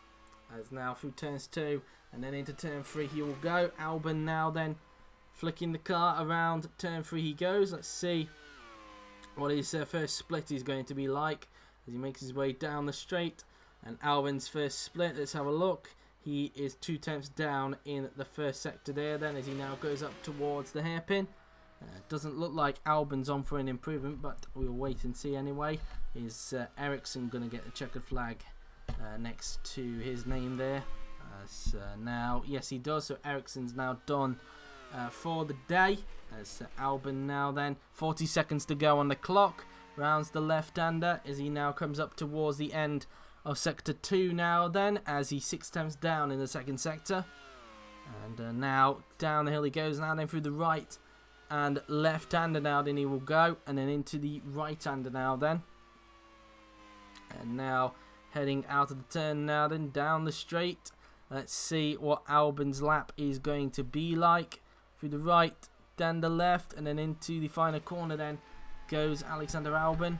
as now through turns 2 and then into turn 3 he will go. Albon now then flicking the car around turn 3 he goes. Let's see what his first split is going to be like as he makes his way down the straight. And Albon's first split, let's have a look. He is 2 tenths down in the first sector there then as he now goes up towards the hairpin. Doesn't look like Albon's on for an improvement, but we'll wait and see anyway. Is Eriksson going to get a checkered flag next to his name there? Now, yes, he does. So Eriksson's now done for the day. As Albon now then, 40 seconds to go on the clock. Rounds the left-hander as he now comes up towards the end of sector 2 now then, as he's 6 tenths down in the second sector. And now down the hill he goes now then through the right and left-hander now then he will go, and then into the right-hander now then. And now heading out of the turn now then down the straight. Let's see what Albon's lap is going to be like. Through the right, then the left, and then into the final corner then goes Alexander Albon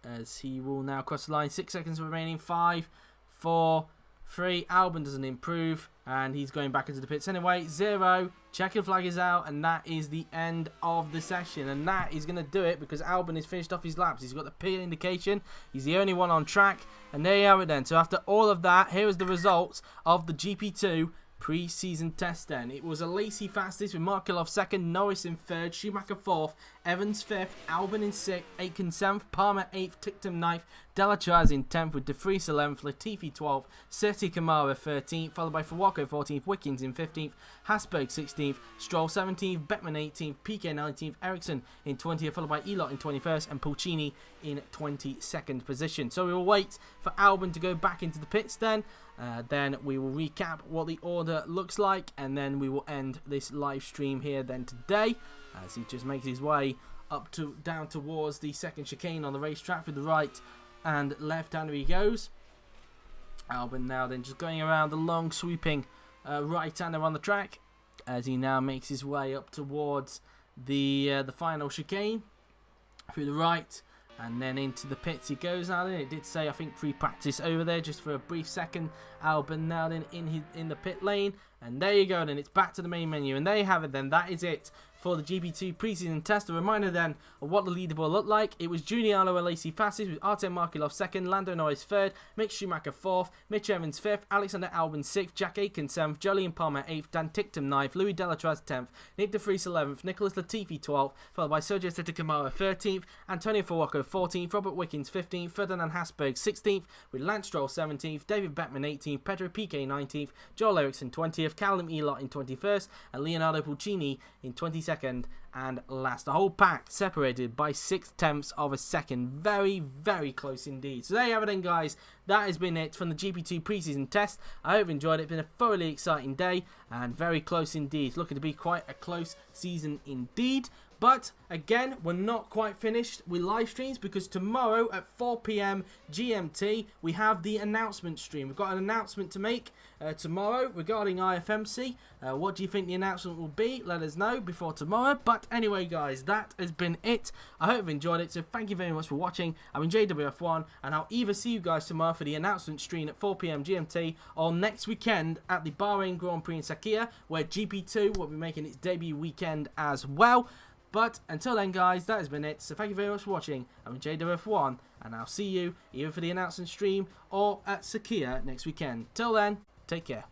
as he will now cross the line. 6 seconds remaining. 5, 4, 3. Albon doesn't improve and he's going back into the pits anyway. 0. Checkered flag is out, and that is the end of the session, and that is going to do it because Albon has finished off his laps. He's got the P indication. He's the only one on track, and there you have it then. So after all of that, here is the results of the GP2 pre-season test then. It was a Lacey fastest with Markelov second, Norris in third, Schumacher fourth, Evans fifth, Albon in sixth, Aitken seventh, Palmer eighth, Tictum ninth, Delatraz in 10th with De Vries 11th, Latifi 12th, Serti Kamara 13th, followed by Fawako 14th, Wickens in 15th, Hasberg 16th, Stroll 17th, Beckman 18th, Piquet 19th, Eriksson in 20th, followed by Elot in 21st, and Pulcini in 22nd position. So we will wait for Albon to go back into the pits then. Then we will recap what the order looks like, and then we will end this live stream here then today as he just makes his way up to down towards the second chicane on the racetrack. Through the right and left hander he goes. Albon now then just going around the long sweeping right hander on the track as he now makes his way up towards the final chicane. Through the right and then into the pits he goes now then. It did say, I think, pre-practice over there just for a brief second. Albon now then in the pit lane, and there you go then, it's back to the main menu, and there you have it then. That is it for the GP2 preseason test. A reminder then of what the leaderboard looked like. It was Giuliano Alesi fastest with Artem Markelov second, Lando Norris third, Mick Schumacher fourth, Mitch Evans fifth, Alexander Albon sixth, Jack Aitken seventh, Jolyon Palmer eighth, Dan Tictum ninth, Louis Delatraz 10th, Nick De Vries 11th, Nicholas Latifi 12th, followed by Sergio Setikamara 13th, Antonio Fawako 14th, Robert Wickens 15th, Ferdinand Hasberg 16th, with Lance Stroll 17th, David Beckman 18th, Pedro Piquet 19th, Joel Eriksson 20th, Callum Elot in 21st, and Leonardo Pulcini in 22nd 22nd and last. The whole pack separated by 6/10 of a second. Very, very close indeed. So there you have it then, guys. That has been it from the GP2 preseason test. I hope you enjoyed it. It's been a thoroughly exciting day and very close indeed. It's looking to be quite a close season indeed. But again, we're not quite finished with live streams because tomorrow at 4 PM GMT we have the announcement stream. We've got an announcement to make tomorrow regarding IFMC. What do you think the announcement will be? Let us know before tomorrow. But anyway, guys, that has been it. I hope you've enjoyed it. So thank you very much for watching. I've been JWF1, and I'll either see you guys tomorrow for the announcement stream at 4 PM GMT or next weekend at the Bahrain Grand Prix in Sakhir, where GP2 will be making its debut weekend as well. But until then, guys, that has been it. So thank you very much for watching. I'm JWF1, and I'll see you either for the announcement stream or at Sakhir next weekend. Till then, take care.